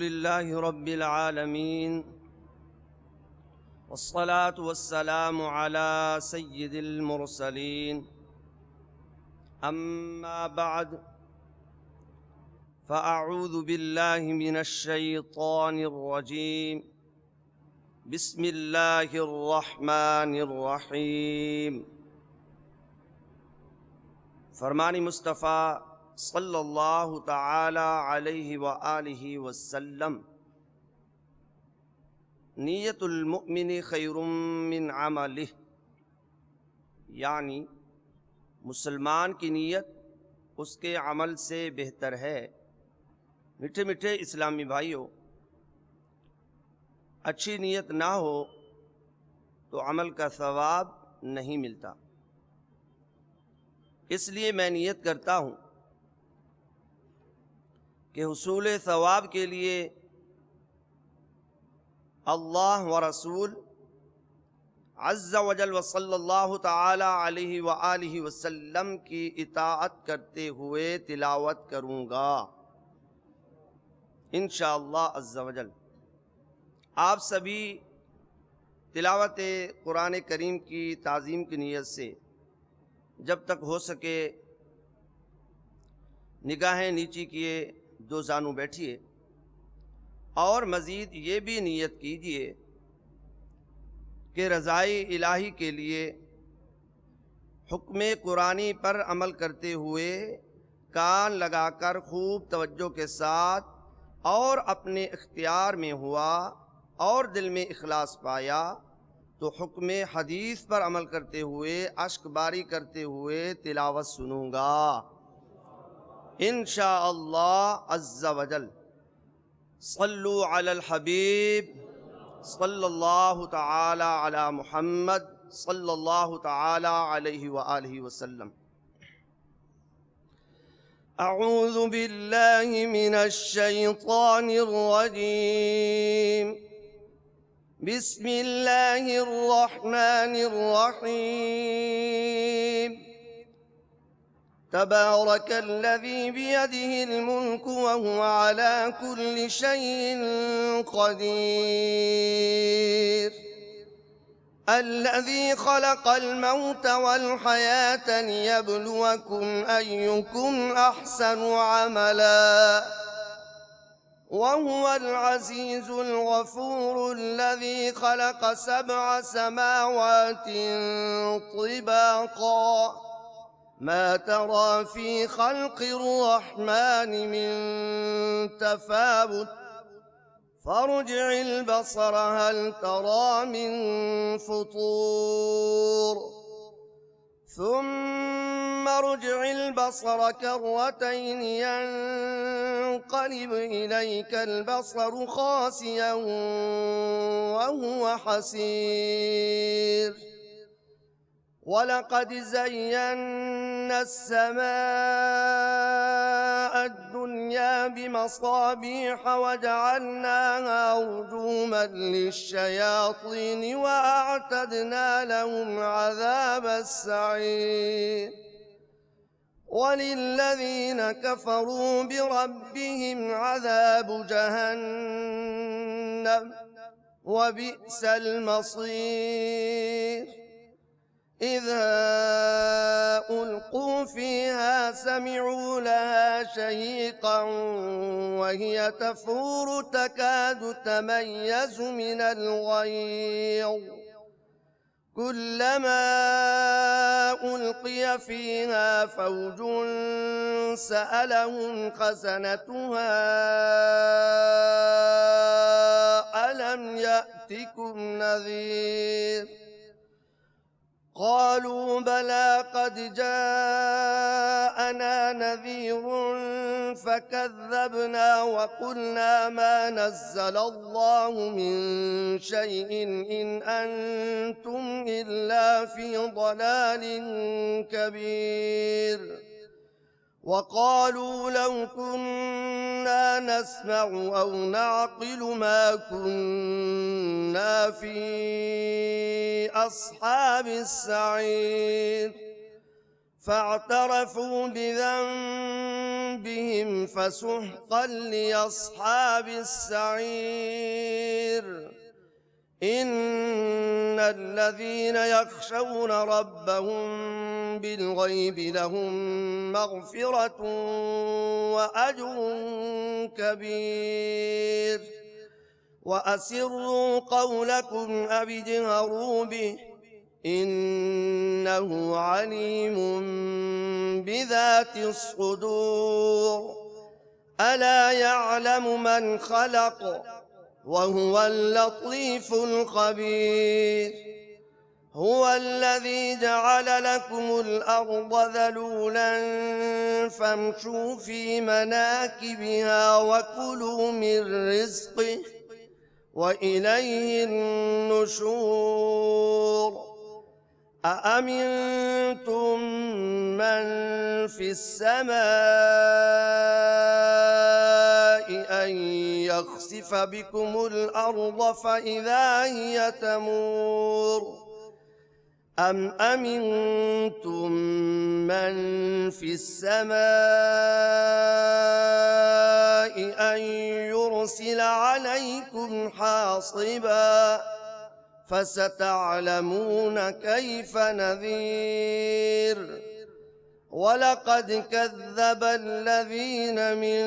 لله رب العالمين والصلاة والسلام على سيد المرسلين أما بعد فأعوذ بالله من الشيطان الرجيم بسم الله الرحمن الرحيم فرمان مصطفیٰ صلی اللہ تعالی علیہ وآلہ وسلم نیت المؤمن خیر من عملہ، یعنی مسلمان کی نیت اس کے عمل سے بہتر ہے۔ میٹھے میٹھے اسلامی بھائیوں، اچھی نیت نہ ہو تو عمل کا ثواب نہیں ملتا۔ اس لیے میں نیت کرتا ہوں کہ حصول ثواب کے لیے اللہ و رسول عز و جل و صلی اللہ تعالی علیہ وآلہ وسلم کی اطاعت کرتے ہوئے تلاوت کروں گا انشاءاللہ عز و جل۔ آپ سبھی تلاوت قرآن کریم کی تعظیم کی نیت سے جب تک ہو سکے نگاہیں نیچی کیے دو زانوں بیٹھیے، اور مزید یہ بھی نیت کیجیے کہ رضائے الہی کے لیے حکم قرآنی پر عمل کرتے ہوئے کان لگا کر خوب توجہ کے ساتھ اور اپنے اختیار میں ہوا اور دل میں اخلاص پایا تو حکم حدیث پر عمل کرتے ہوئے اشک باری کرتے ہوئے تلاوت سنوں گا انشاءاللہ عز و جل۔ صلو علی الحبیب صلی اللہ تعالی علی محمد صلی اللہ تعالی علیہ وآلہ وسلم۔ اعوذ باللہ من الشیطان الرجیم، بسم اللہ الرحمن الرحیم۔ تبارک الذی بیدہ الملک وہو علی کل شیء قدیر، الذی خلق الموت والحیاة لیبلوکم ایکم احسن عملا، وهو العزيز الغفور الذي خلق 7 سماوات طباقا، ما ترى في خلق الرحمن من تفاوت، فارجع البصر هل ترى من فطور، ثم ارجع البصر كرتين ينقلب إليك البصر خاسئا وهو حسير، ولقد زينا السماء الدنيا بمصابيح وجعلناها رجوما للشياطين وأعتدنا لهم عذاب السعير، وللذين كفروا بربهم عذاب جهنم وبئس المصير، إذا ألقوا فيها سمعوا لها شهيقا وهي تفور تكاد تميز من الغيظ، كلما ألقي فيها فوج سألهم خزنتها ألم يأتكم نذير، قالوا بلى قد جاءنا نذير فكذبنا وقلنا ما نزل الله من شيء إن أنتم إلا في ضلال كبير، وقالوا لو كنا نسمع أو نعقل ما كنا في أصحاب السعير، فاعترفوا بذنبهم فسحقا لأصحاب السعير إن الذين يخشون ربهم بالغيب لهم مغفرة وأجر كبير وأسروا قولكم أو اجهروا به إنه عليم بذات الصدور ألا يعلم من خلق وهو اللطيف الخبير هو الذي جعل لكم الأرض ذلولا فامشوا في مناكبها وكلوا من رزقه وإليه النشور أأمنتم من في السماء أن يخسف بكم الأرض فإذا هي تمور أم أمنتم من في السماء أن يرسل عليكم حاصبا فستعلمون كيف نذير ولقد كذب الذين من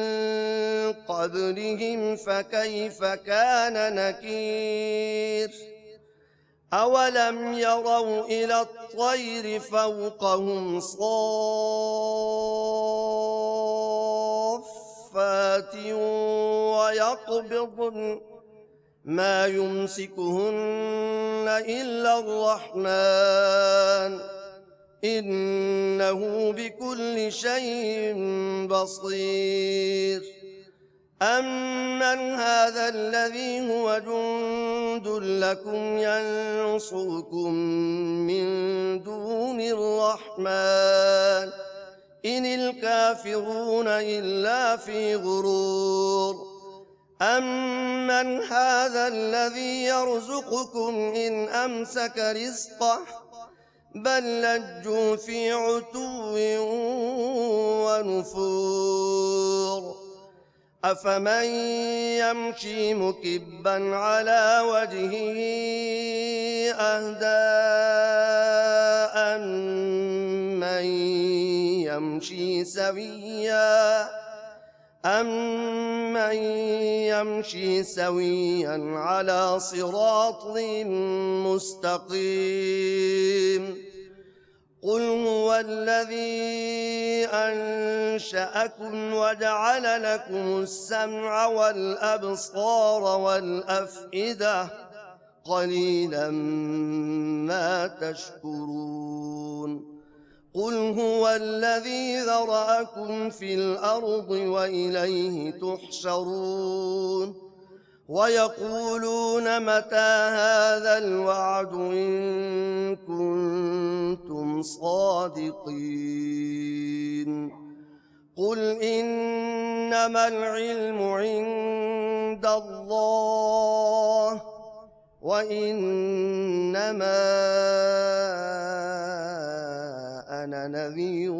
قبلهم فكيف كان نكير أولم يروا إلى الطير فوقهم صافات ويقبضن ما يمسكهن إلا الرحمن إنه بكل شيء بصير أمن هذا الذي هو جند لكم ينصركم من دون الرحمن إن الكافرون إلا في غرور أمن هذا الذي يرزقكم إن أمسك رزقه بل لجوا في عتو ونفور أفمن يمشي مكبا على وجهه أهدى أمن يمشي سويا على صراط مستقيم قل هو الذي أنشأكم وجعل لكم السمع والأبصار والأفئدة قليلا ما تشكرون قل هو الذي ذرأكم في الأرض وإليه تحشرون ويقولون متى هذا الوعد إن كنتم صادقين قل إنما العلم عند الله وإنما أنا نذير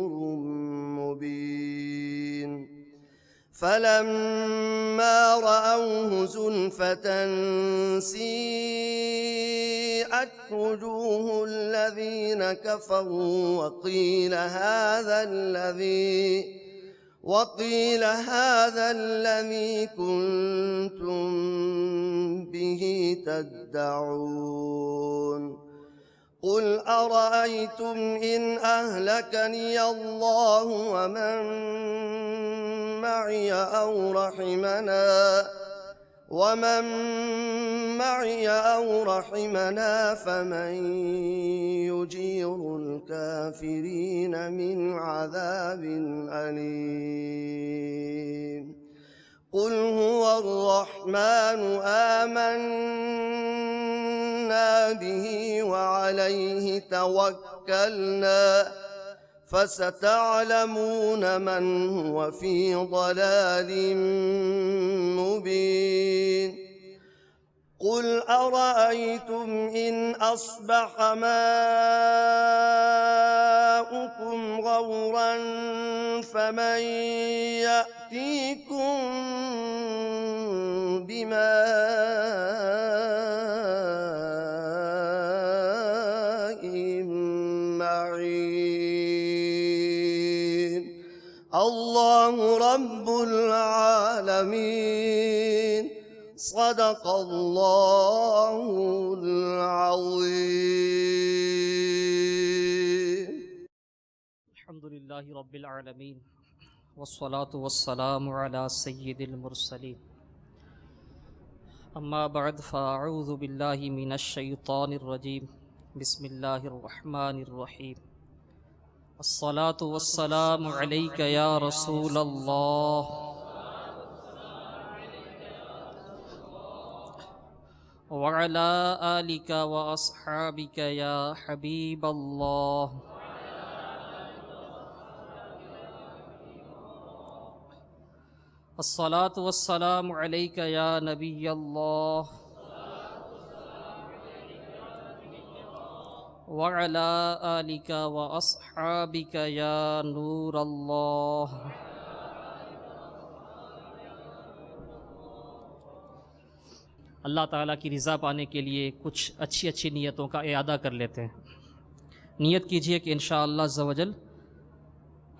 مبين فلما رأوه زلفة سيئت وجوه الذين كفروا وقيل هذا الذي كنتم به تدعون قل أرأيتم إن أهلكني الله ومن معي أو رحمنا فمن يجير الكافرين من عذاب أليم قل هو الرحمن آمنا به وعليه توكلنا فستعلمون من هو في ضلال مبين قل أرأيتم إن أصبح ماؤكم غورا فمن يأتيكم بماء معين الله رب العالمين صدق الله العظيم. الحمد لله رب العالمين والصلاة والسلام على سيد المرسلين. أما بعد فأعوذ بالله من الشيطان الرجيم. بسم الله الرحمن الرحيم. الصلاة والسلام عليك يا رسول الله وعلى آلك وأصحابك يا حبيب الله. الصلاة والسلام عليك يا نبي الله وعلى آلك وأصحابك يا نور الله. اللہ تعالیٰ کی رضا پانے کے لیے کچھ اچھی نیتوں کا اعادہ کر لیتے ہیں. نیت کیجئے کہ انشاءاللہ عز و جل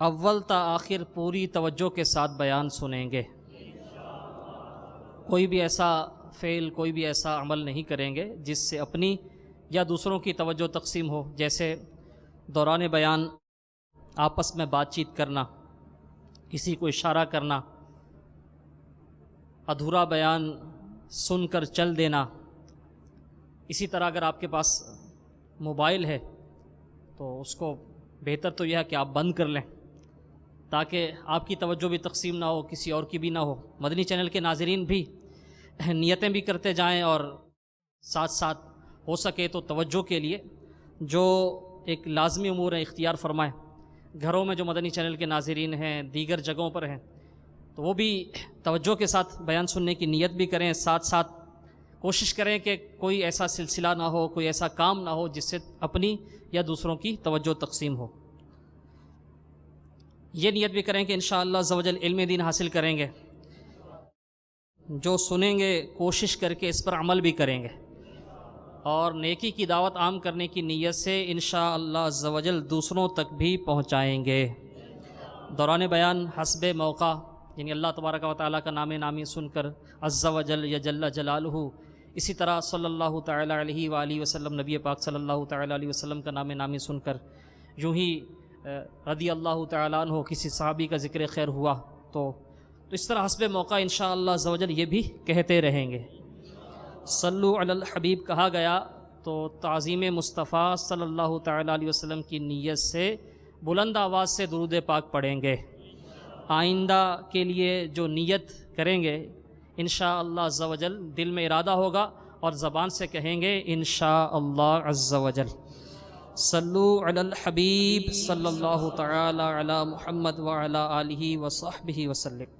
اول تا آخر پوری توجہ کے ساتھ بیان سنیں گے. کوئی بھی ایسا فعل، کوئی بھی ایسا عمل نہیں کریں گے جس سے اپنی یا دوسروں کی توجہ تقسیم ہو، جیسے دوران بیان آپس میں بات چیت کرنا، کسی کو اشارہ کرنا، ادھورا بیان سن کر چل دینا. اسی طرح اگر آپ کے پاس موبائل ہے تو اس کو بہتر تو یہ ہے کہ آپ بند کر لیں تاکہ آپ کی توجہ بھی تقسیم نہ ہو، کسی اور کی بھی نہ ہو. مدنی چینل کے ناظرین بھی نیتیں بھی کرتے جائیں اور ساتھ ساتھ ہو سکے تو توجہ کے لیے جو ایک لازمی امور ہیں اختیار فرمائیں. گھروں میں جو مدنی چینل کے ناظرین ہیں، دیگر جگہوں پر ہیں، تو وہ بھی توجہ کے ساتھ بیان سننے کی نیت بھی کریں. ساتھ ساتھ کوشش کریں کہ کوئی ایسا سلسلہ نہ ہو، کوئی ایسا کام نہ ہو جس سے اپنی یا دوسروں کی توجہ تقسیم ہو. یہ نیت بھی کریں کہ انشاءاللہ عز و جل علم دین حاصل کریں گے. جو سنیں گے کوشش کر کے اس پر عمل بھی کریں گے اور نیکی کی دعوت عام کرنے کی نیت سے انشاءاللہ عز و جل دوسروں تک بھی پہنچائیں گے. دوران بیان حسب موقع، یعنی اللہ تبارک و تعالیٰ کا نام نامی سن کر عز و جل یا جل جلالہ، اسی طرح صلی اللہ تعالیٰ علیہ وآلہ وسلم، نبی پاک صلی اللہ تعالیٰ علیہ وسلم کا نام نامی سن کر، یوں ہی رضی اللہ تعالیٰ عنہ کسی صحابی کا ذکر خیر ہوا تو اس طرح حسب موقع انشاءاللہ عز و جل یہ بھی کہتے رہیں گے. صلو علی الحبیب کہا گیا تو تعظیم مصطفیٰ صلی اللہ تعالیٰ علیہ وسلم کی نیت سے بلند آواز سے درود پاک پڑھیں گے. آئندہ کے لیے جو نیت کریں گے انشاءاللہ عز و جل دل میں ارادہ ہوگا اور زبان سے کہیں گے انشاءاللہ عز و جل. صلو علی الحبیب صلی اللہ تعالی علی محمد وعلی آلہ وصحبہ وسلم.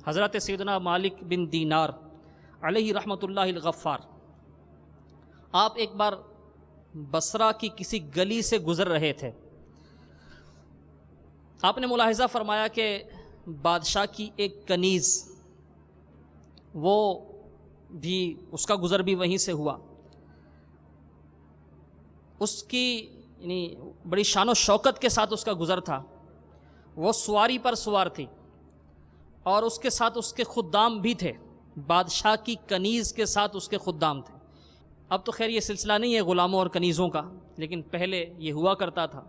حضرت سیدنا مالک بن دینار علیہ رحمۃ اللہ الغفار، آپ ایک بار بصرہ کی کسی گلی سے گزر رہے تھے. آپ نے ملاحظہ فرمایا کہ بادشاہ کی ایک کنیز، وہ بھی اس کا گزر بھی وہیں سے ہوا. اس کی یعنی بڑی شان و شوکت کے ساتھ اس کا گزر تھا. وہ سواری پر سوار تھی اور اس کے ساتھ اس کے خدام بھی تھے. بادشاہ کی کنیز کے ساتھ اس کے خدام تھے. اب تو خیر یہ سلسلہ نہیں ہے غلاموں اور کنیزوں کا، لیکن پہلے یہ ہوا کرتا تھا.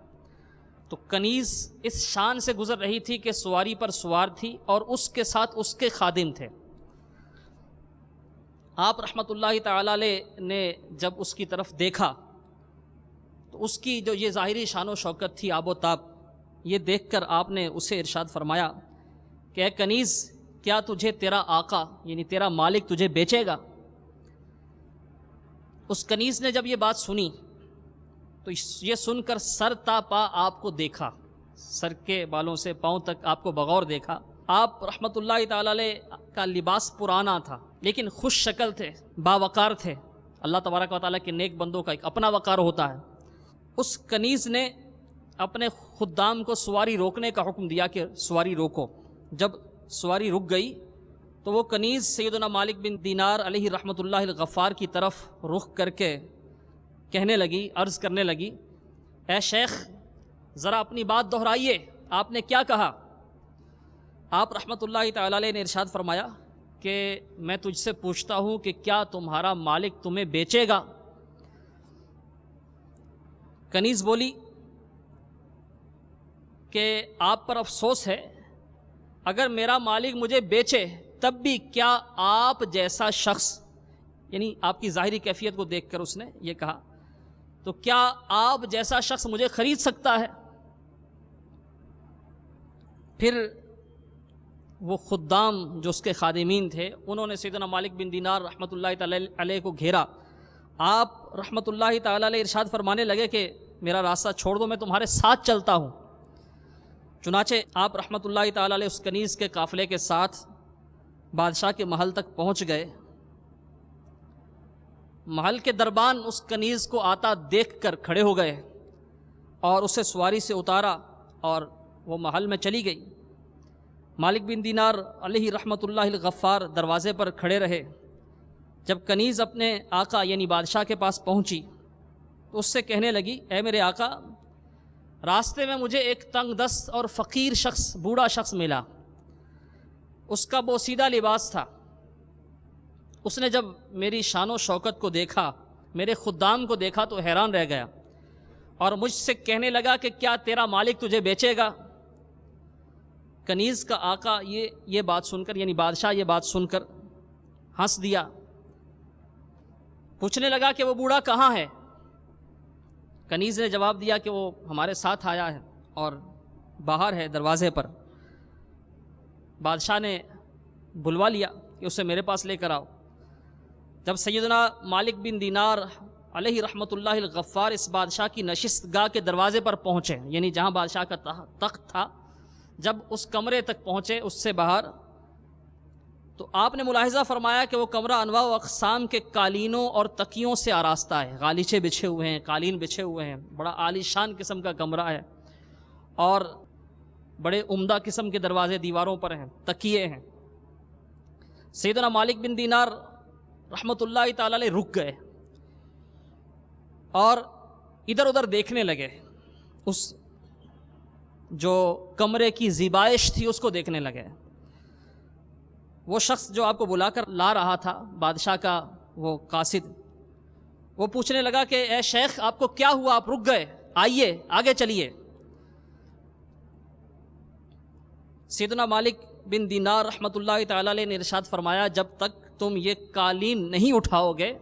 تو کنیز اس شان سے گزر رہی تھی کہ سواری پر سوار تھی اور اس کے ساتھ اس کے خادم تھے. آپ رحمۃ اللہ تعالی علیہ نے جب اس کی طرف دیکھا تو اس کی جو یہ ظاہری شان و شوکت تھی، آب و تاب، یہ دیکھ کر آپ نے اسے ارشاد فرمایا کہ اے کنیز، کیا تجھے تیرا آقا یعنی تیرا مالک تجھے بیچے گا؟ اس کنیز نے جب یہ بات سنی تو یہ سن کر سر تا پا آپ کو دیکھا، سر کے بالوں سے پاؤں تک آپ کو بغور دیکھا آپ رحمۃ اللہ تعالی علیہ کا لباس پرانا تھا لیکن خوش شکل تھے، باوقار تھے۔ اللہ تبارک و تعالیٰ کے نیک بندوں کا ایک اپنا وقار ہوتا ہے۔ اس کنیز نے اپنے خدام کو سواری روکنے کا حکم دیا کہ سواری روکو۔ جب سواری رک گئی تو وہ کنیز سیدنا مالک بن دینار علیہ رحمۃ اللہ الغفار کی طرف رخ کر کے کہنے لگی، عرض کرنے لگی، اے شیخ ذرا اپنی بات دہرائیے، آپ نے کیا کہا؟ آپ رحمۃ اللہ تعالی علیہ نے ارشاد فرمایا کہ میں تجھ سے پوچھتا ہوں کہ کیا تمہارا مالک تمہیں بیچے گا؟ کنیز بولی کہ آپ پر افسوس ہے، اگر میرا مالک مجھے بیچے تب بھی کیا آپ جیسا شخص، یعنی آپ کی ظاہری کیفیت کو دیکھ کر اس نے یہ کہا، تو کیا آپ جیسا شخص مجھے خرید سکتا ہے؟ پھر وہ خدام جو اس کے خادمین تھے انہوں نے سیدنا مالک بن دینار رحمۃ اللہ تعالی علیہ کو گھیرا۔ آپ رحمۃ اللہ تعالی علیہ ارشاد فرمانے لگے کہ میرا راستہ چھوڑ دو، میں تمہارے ساتھ چلتا ہوں۔ چنانچہ آپ رحمۃ اللہ تعالی علیہ اس کنیز کے قافلے کے ساتھ بادشاہ کے محل تک پہنچ گئے۔ محل کے دربان اس کنیز کو آتا دیکھ کر کھڑے ہو گئے اور اسے سواری سے اتارا اور وہ محل میں چلی گئی۔ مالک بن دینار علیہ رحمۃ اللہ الغفار دروازے پر کھڑے رہے۔ جب کنیز اپنے آقا یعنی بادشاہ کے پاس پہنچی تو اس سے کہنے لگی، اے میرے آقا، راستے میں مجھے ایک تنگ دست اور فقیر شخص، بوڑھا شخص ملا۔ اس کا بوسیدہ لباس تھا۔ اس نے جب میری شان و شوکت کو دیکھا، میرے خدام کو دیکھا تو حیران رہ گیا اور مجھ سے کہنے لگا کہ کیا تیرا مالک تجھے بیچے گا؟ کنیز کا آقا یہ بات سن کر، یعنی بادشاہ یہ بات سن کر ہنس دیا، پوچھنے لگا کہ وہ بوڑھا کہاں ہے؟ کنیز نے جواب دیا کہ وہ ہمارے ساتھ آیا ہے اور باہر ہے دروازے پر۔ بادشاہ نے بلوا لیا کہ اسے میرے پاس لے کر آؤ۔ جب سیدنا مالک بن دینار علیہ رحمۃ اللہ الغفار اس بادشاہ کی نشست گاہ کے دروازے پر پہنچے، یعنی جہاں بادشاہ کا تخت تھا، جب اس کمرے تک پہنچے اس سے باہر، تو آپ نے ملاحظہ فرمایا کہ وہ کمرہ انواع و اقسام کے قالینوں اور تکیوں سے آراستہ ہے۔ غالیچے بچھے ہوئے ہیں، قالین بچھے ہوئے ہیں، بڑا عالی شان قسم کا کمرہ ہے اور بڑے عمدہ قسم کے دروازے دیواروں پر ہیں، تکیے ہیں۔ سیدنا مالک بن دینار رحمۃ اللہ تعالی علیہ رک گئے اور ادھر ادھر دیکھنے لگے، اس جو کمرے کی زیبائش تھی اس کو دیکھنے لگے۔ وہ شخص جو آپ کو بلا کر لا رہا تھا، بادشاہ کا وہ قاصد، وہ پوچھنے لگا کہ اے شیخ آپ کو کیا ہوا، آپ رک گئے، آئیے آگے چلیے۔ سیدنا مالک بن دینار رحمۃ اللہ تعالی علیہ نے ارشاد فرمایا، جب تک تم یہ قالین نہیں اٹھاؤ گے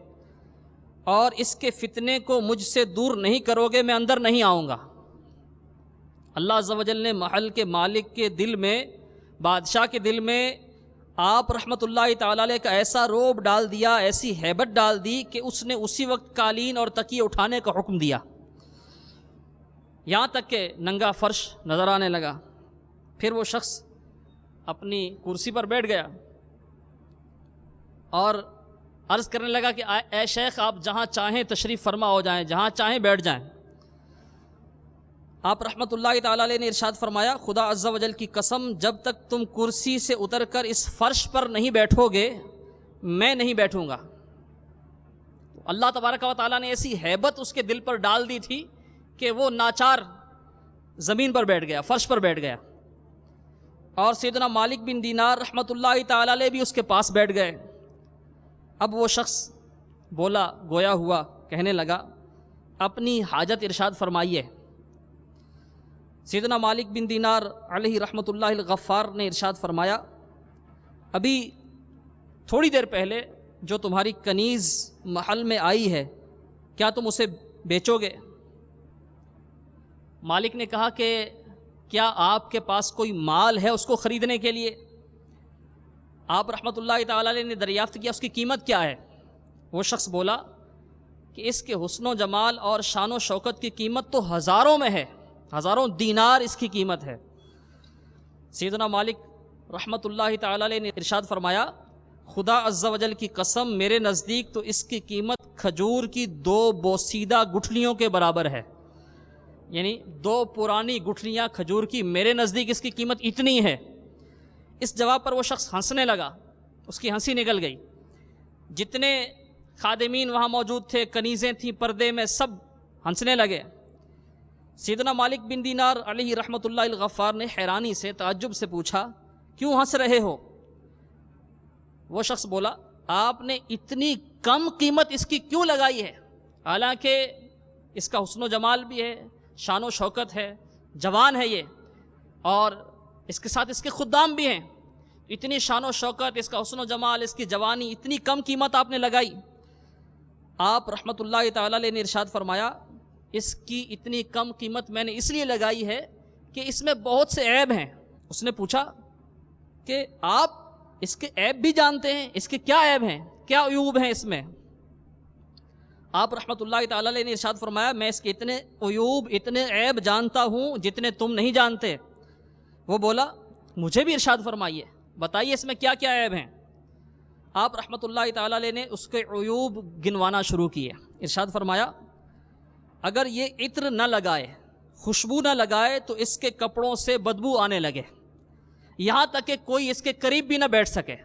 اور اس کے فتنے کو مجھ سے دور نہیں کرو گے، میں اندر نہیں آؤں گا۔ اللہ عز و جل نے محل کے مالک کے دل میں، بادشاہ کے دل میں آپ رحمۃ اللہ تعالی علیہ کا ایسا روب ڈال دیا، ایسی ہیبت ڈال دی کہ اس نے اسی وقت قالین اور تکیے اٹھانے کا حکم دیا، یہاں تک کہ ننگا فرش نظر آنے لگا۔ پھر وہ شخص اپنی کرسی پر بیٹھ گیا اور عرض کرنے لگا کہ اے شیخ آپ جہاں چاہیں تشریف فرما ہو جائیں، جہاں چاہیں بیٹھ جائیں۔ آپ رحمۃ اللہ تعالی علیہ نے ارشاد فرمایا، خدا عز و جل کی قسم، جب تک تم کرسی سے اتر کر اس فرش پر نہیں بیٹھو گے میں نہیں بیٹھوں گا۔ اللہ تبارک و تعالیٰ نے ایسی ہیبت اس کے دل پر ڈال دی تھی کہ وہ ناچار زمین پر بیٹھ گیا، فرش پر بیٹھ گیا، اور سیدنا مالک بن دینار رحمۃ اللہ تعالی علیہ بھی اس کے پاس بیٹھ گئے۔ اب وہ شخص بولا گویا ہوا، کہنے لگا اپنی حاجت ارشاد فرمائیے۔ سیدنا مالک بن دینار علیہ رحمۃ اللہ الغفار نے ارشاد فرمایا، ابھی تھوڑی دیر پہلے جو تمہاری کنیز محل میں آئی ہے، کیا تم اسے بیچو گے؟ مالک نے کہا کہ کیا آپ کے پاس کوئی مال ہے اس کو خریدنے کے لیے؟ آپ رحمۃ اللہ تعالی علیہ نے دریافت کیا اس کی قیمت کیا ہے؟ وہ شخص بولا کہ اس کے حسن و جمال اور شان و شوکت کی قیمت تو ہزاروں میں ہے، ہزاروں دینار اس کی قیمت ہے۔ سیدنا مالک رحمۃ اللہ تعالی علیہ نے ارشاد فرمایا خدا عز و جل کی قسم میرے نزدیک تو اس کی قیمت کھجور کی 2 بوسیدہ گٹھلیوں کے برابر ہے، یعنی 2 پرانی گٹھلیاں کھجور کی، میرے نزدیک اس کی قیمت اتنی ہے۔ اس جواب پر وہ شخص ہنسنے لگا، اس کی ہنسی نکل گئی۔ جتنے خادمین وہاں موجود تھے، کنیزیں تھیں پردے میں، سب ہنسنے لگے۔ سیدنا مالک بن دینار علیہ رحمۃ اللہ الغفار نے حیرانی سے تعجب سے پوچھا کیوں ہنس رہے ہو؟ وہ شخص بولا آپ نے اتنی کم قیمت اس کی کیوں لگائی ہے؟ حالانکہ اس کا حسن و جمال بھی ہے، شان و شوکت ہے، جوان ہے یہ، اور اس کے ساتھ اس کے خدام بھی ہیں، اتنی شان و شوکت، اس کا حسن و جمال، اس کی جوانی، اتنی کم قیمت آپ نے لگائی؟ آپ رحمۃ اللہ تعالی علیہ نے ارشاد فرمایا اس کی اتنی کم قیمت میں نے اس لیے لگائی ہے کہ اس میں بہت سے عیب ہیں۔ اس نے پوچھا کہ آپ اس کے عیب بھی جانتے ہیں؟ اس کے کیا عیب ہیں، کیا عیوب ہیں اس میں؟ آپ رحمۃ اللہ تعالی علیہ نے ارشاد فرمایا میں اس کے اتنے عیوب، اتنے عیب جانتا ہوں جتنے تم نہیں جانتے۔ وہ بولا مجھے بھی ارشاد فرمائیے، بتائیے اس میں کیا کیا عیب ہیں۔ آپ رحمۃ اللہ تعالی علیہ نے اس کے عیوب گنوانا شروع کیے۔ ارشاد فرمایا اگر یہ عطر نہ لگائے، خوشبو نہ لگائے تو اس کے کپڑوں سے بدبو آنے لگے، یہاں تک کہ کوئی اس کے قریب بھی نہ بیٹھ سکے۔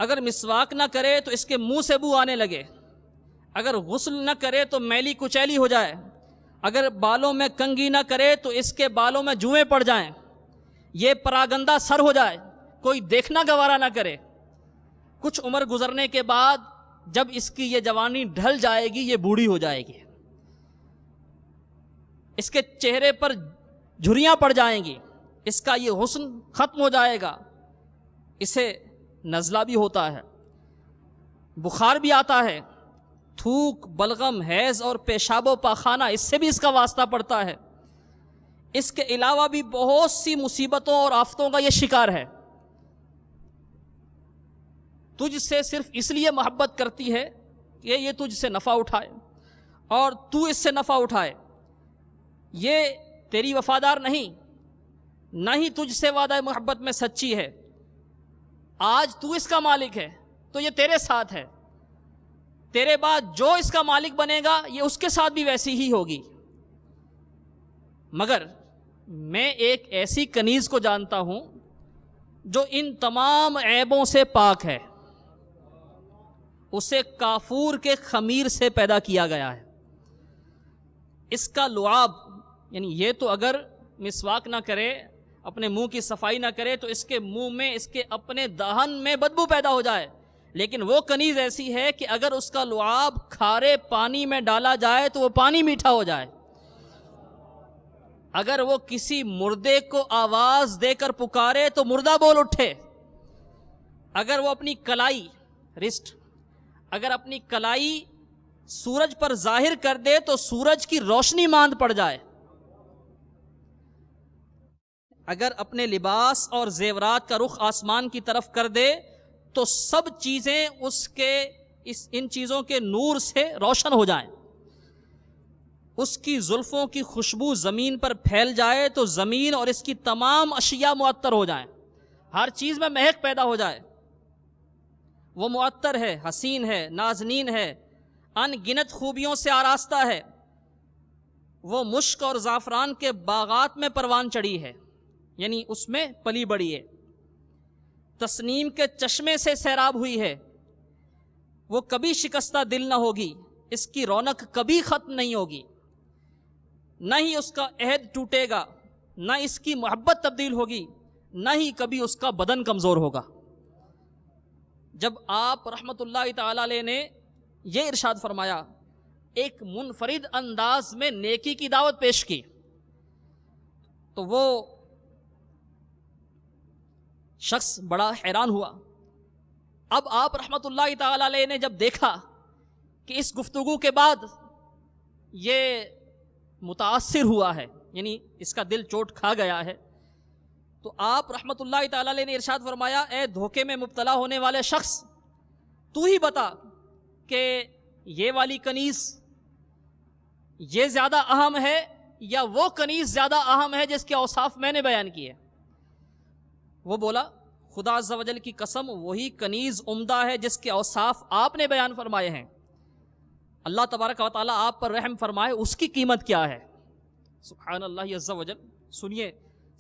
اگر مسواک نہ کرے تو اس کے منہ سے بو آنے لگے، اگر غسل نہ کرے تو میلی کچیلی ہو جائے، اگر بالوں میں کنگھی نہ کرے تو اس کے بالوں میں جوئیں پڑ جائیں، یہ پراگندہ سر ہو جائے، کوئی دیکھنا گوارا نہ کرے۔ کچھ عمر گزرنے کے بعد جب اس کی یہ جوانی ڈھل جائے گی، یہ بوڑھی ہو جائے گی، اس کے چہرے پر جھریاں پڑ جائیں گی، اس کا یہ حسن ختم ہو جائے گا، اسے نزلہ بھی ہوتا ہے، بخار بھی آتا ہے، تھوک، بلغم، حیض اور پیشاب و پاخانہ اس سے بھی اس کا واسطہ پڑتا ہے۔ اس کے علاوہ بھی بہت سی مصیبتوں اور آفتوں کا یہ شکار ہے۔ تجھ سے صرف اس لیے محبت کرتی ہے کہ یہ تجھ سے نفع اٹھائے اور تو اس سے نفع اٹھائے، یہ تیری وفادار نہیں، نہ ہی تجھ سے وعدہ محبت میں سچی ہے۔ آج تو اس کا مالک ہے تو یہ تیرے ساتھ ہے، تیرے بعد جو اس کا مالک بنے گا یہ اس کے ساتھ بھی ویسی ہی ہوگی۔ مگر میں ایک ایسی کنیز کو جانتا ہوں جو ان تمام عیبوں سے پاک ہے، اسے کافور کے خمیر سے پیدا کیا گیا ہے۔ اس کا لعاب، یعنی یہ تو اگر مسواک نہ کرے، اپنے منہ کی صفائی نہ کرے تو اس کے منہ میں، اس کے اپنے دہن میں بدبو پیدا ہو جائے، لیکن وہ کنیز ایسی ہے کہ اگر اس کا لعاب کھارے پانی میں ڈالا جائے تو وہ پانی میٹھا ہو جائے، اگر وہ کسی مردے کو آواز دے کر پکارے تو مردہ بول اٹھے، اگر وہ اپنی کلائی، رسٹ، اگر اپنی کلائی سورج پر ظاہر کر دے تو سورج کی روشنی ماند پڑ جائے، اگر اپنے لباس اور زیورات کا رخ آسمان کی طرف کر دے تو سب چیزیں اس کے ان چیزوں کے نور سے روشن ہو جائیں، اس کی زلفوں کی خوشبو زمین پر پھیل جائے تو زمین اور اس کی تمام اشیاء معطر ہو جائیں، ہر چیز میں مہک پیدا ہو جائے۔ وہ معطر ہے، حسین ہے، نازنین ہے، ان گنت خوبیوں سے آراستہ ہے، وہ مشک اور زعفران کے باغات میں پروان چڑھی ہے، یعنی اس میں پلی بڑی ہے، تسنیم کے چشمے سے سیراب ہوئی ہے، وہ کبھی شکستہ دل نہ ہوگی، اس کی رونق کبھی ختم نہیں ہوگی، نہ ہی اس کا عہد ٹوٹے گا، نہ اس کی محبت تبدیل ہوگی، نہ ہی کبھی اس کا بدن کمزور ہوگا۔ جب آپ رحمت اللہ تعالی علیہ نے یہ ارشاد فرمایا، ایک منفرد انداز میں نیکی کی دعوت پیش کی، تو وہ شخص بڑا حیران ہوا۔ اب آپ رحمت اللہ تعالی علیہ نے جب دیکھا کہ اس گفتگو کے بعد یہ متاثر ہوا ہے، یعنی اس کا دل چوٹ کھا گیا ہے، تو آپ رحمت اللہ تعالی علیہ نے ارشاد فرمایا، اے دھوکے میں مبتلا ہونے والے شخص، تو ہی بتا کہ یہ والی کنیز یہ زیادہ اہم ہے یا وہ کنیز زیادہ اہم ہے جس کے اوصاف میں نے بیان کیے۔ وہ بولا خدا عز و جل کی قسم وہی کنیز عمدہ ہے جس کے اوصاف آپ نے بیان فرمائے ہیں، اللہ تبارک و تعالیٰ آپ پر رحم فرمائے، اس کی قیمت کیا ہے؟ سبحان اللہ عز و جل۔ سنیے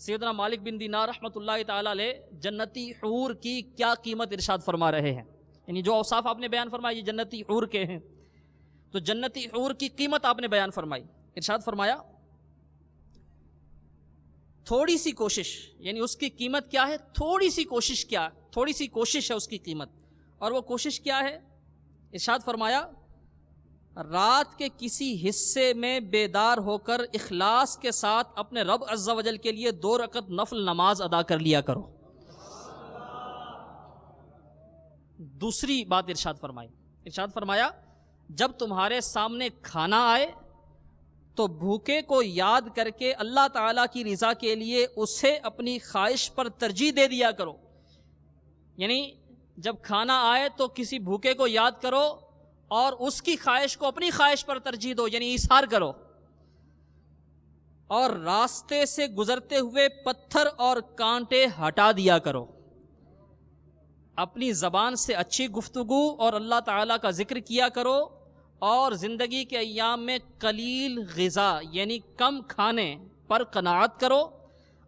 سیدنا مالک بن دینار رحمۃ اللہ تعالیٰ علیہ جنتی حور کی کیا قیمت ارشاد فرما رہے ہیں، یعنی جو اوصاف آپ نے بیان فرمائے یہ جنتی حور کے ہیں، تو جنتی حور کی قیمت آپ نے بیان فرمائی۔ ارشاد فرمایا تھوڑی سی کوشش، یعنی اس کی قیمت کیا ہے؟ تھوڑی سی کوشش، کیا تھوڑی سی کوشش ہے اس کی قیمت، اور وہ کوشش کیا ہے؟ ارشاد فرمایا رات کے کسی حصے میں بیدار ہو کر اخلاص کے ساتھ اپنے رب عز و جل کے لیے 2 رکعت نفل نماز ادا کر لیا کرو۔ دوسری بات ارشاد فرمائی، ارشاد فرمایا جب تمہارے سامنے کھانا آئے تو بھوکے کو یاد کر کے اللہ تعالیٰ کی رضا کے لیے اسے اپنی خواہش پر ترجیح دے دیا کرو، یعنی جب کھانا آئے تو کسی بھوکے کو یاد کرو اور اس کی خواہش کو اپنی خواہش پر ترجیح دو، یعنی ایثار کرو، اور راستے سے گزرتے ہوئے پتھر اور کانٹے ہٹا دیا کرو، اپنی زبان سے اچھی گفتگو اور اللہ تعالیٰ کا ذکر کیا کرو، اور زندگی کے ایام میں قلیل غذا یعنی کم کھانے پر قناعت کرو،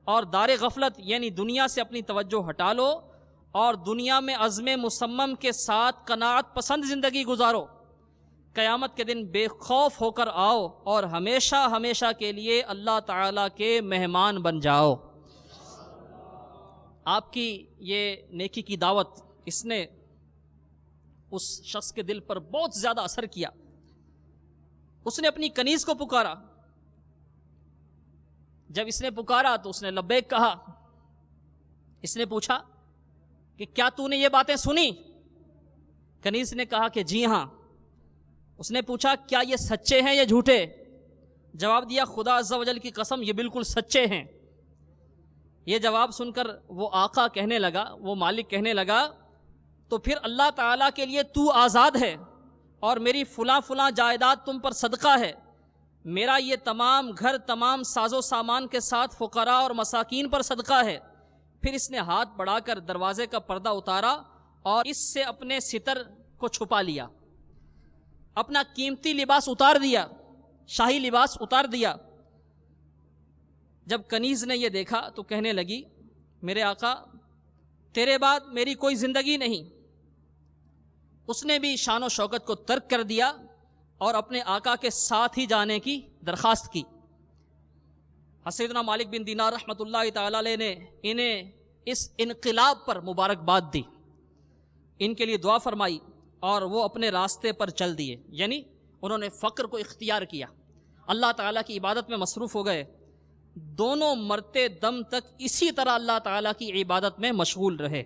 اور دار غفلت یعنی دنیا سے اپنی توجہ ہٹا لو، اور دنیا میں عزم مصمم کے ساتھ قناعت پسند زندگی گزارو، قیامت کے دن بے خوف ہو کر آؤ اور ہمیشہ ہمیشہ کے لیے اللہ تعالیٰ کے مہمان بن جاؤ۔ آپ کی یہ نیکی کی دعوت اس نے اس شخص کے دل پر بہت زیادہ اثر کیا، اس نے اپنی کنیز کو پکارا، جب اس نے پکارا تو اس نے لبیک کہا، اس نے پوچھا کہ کیا تو نے یہ باتیں سنی؟ کنیز نے کہا کہ جی ہاں۔ اس نے پوچھا کیا یہ سچے ہیں یا جھوٹے؟ جواب دیا خدا عز و جل کی قسم یہ بالکل سچے ہیں۔ یہ جواب سن کر وہ آقا کہنے لگا، وہ مالک کہنے لگا تو پھر اللہ تعالیٰ کے لیے تو آزاد ہے اور میری فلاں فلاں جائیداد تم پر صدقہ ہے، میرا یہ تمام گھر تمام ساز و سامان کے ساتھ فقراء اور مساکین پر صدقہ ہے۔ پھر اس نے ہاتھ بڑھا کر دروازے کا پردہ اتارا اور اس سے اپنے ستر کو چھپا لیا، اپنا قیمتی لباس اتار دیا، شاہی لباس اتار دیا۔ جب کنیز نے یہ دیکھا تو کہنے لگی میرے آقا تیرے بعد میری کوئی زندگی نہیں۔ اس نے بھی شان و شوکت کو ترک کر دیا اور اپنے آقا کے ساتھ ہی جانے کی درخواست کی۔ سیدنا مالک بن دینار رحمۃ اللہ تعالی علیہ نے انہیں اس انقلاب پر مبارکباد دی، ان کے لیے دعا فرمائی اور وہ اپنے راستے پر چل دیے، یعنی انہوں نے فقر کو اختیار کیا، اللہ تعالیٰ کی عبادت میں مصروف ہو گئے، دونوں مرتے دم تک اسی طرح اللہ تعالیٰ کی عبادت میں مشغول رہے۔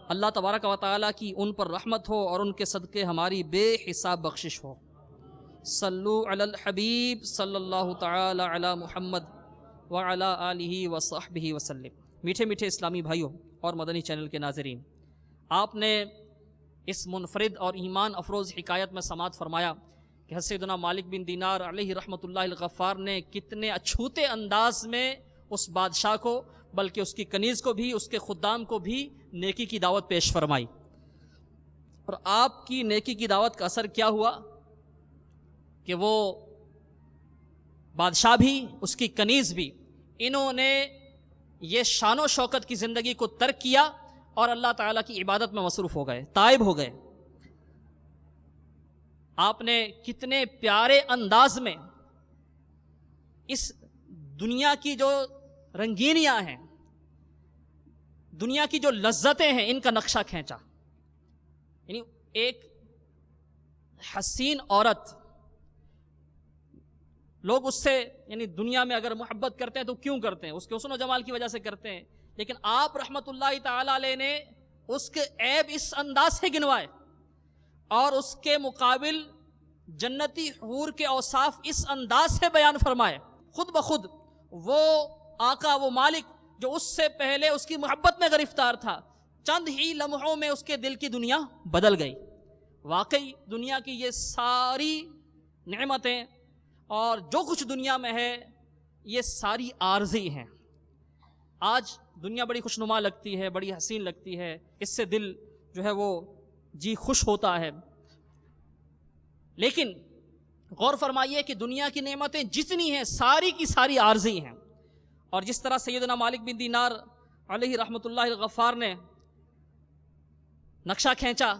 اللہ تبارک و تعالیٰ کی ان پر رحمت ہو اور ان کے صدقے ہماری بے حساب بخشش ہو۔ صلو علی الحبیب صلی اللہ تعالی علی محمد وعلی آلہ وصحبہ وسلم۔ میٹھے میٹھے اسلامی بھائیوں اور مدنی چینل کے ناظرین، آپ نے اس منفرد اور ایمان افروز حکایت میں سماعت فرمایا کہ سیدنا مالک بن دینار علیہ رحمۃ اللہ الغفار نے کتنے اچھوتے انداز میں اس بادشاہ کو بلکہ اس کی کنیز کو بھی اس کے خدام کو بھی نیکی کی دعوت پیش فرمائی، اور آپ کی نیکی کی دعوت کا اثر کیا ہوا کہ وہ بادشاہ بھی اس کی کنیز بھی انہوں نے یہ شان و شوکت کی زندگی کو ترک کیا اور اللہ تعالیٰ کی عبادت میں مصروف ہو گئے، تائب ہو گئے۔ آپ نے کتنے پیارے انداز میں اس دنیا کی جو رنگینیاں ہیں، دنیا کی جو لذتیں ہیں، ان کا نقشہ کھینچا، یعنی ایک حسین عورت، لوگ اس سے یعنی دنیا میں اگر محبت کرتے ہیں تو کیوں کرتے ہیں؟ اس کے حسن و جمال کی وجہ سے کرتے ہیں، لیکن آپ رحمت اللہ تعالی علیہ نے اس کے عیب اس انداز سے گنوائے اور اس کے مقابل جنتی حور کے اوصاف اس انداز سے بیان فرمائے، خود بخود وہ آقا، وہ مالک جو اس سے پہلے اس کی محبت میں گرفتار تھا، چند ہی لمحوں میں اس کے دل کی دنیا بدل گئی۔ واقعی دنیا کی یہ ساری نعمتیں اور جو کچھ دنیا میں ہے یہ ساری عارضی ہیں، آج دنیا بڑی خوشنما لگتی ہے، بڑی حسین لگتی ہے، اس سے دل جو ہے وہ جی خوش ہوتا ہے، لیکن غور فرمائیے کہ دنیا کی نعمتیں جتنی ہیں ساری کی ساری عارضی ہیں. اور جس طرح سیدنا مالک بن دینار علیہ رحمۃ اللہ الغفار نے نقشہ کھینچا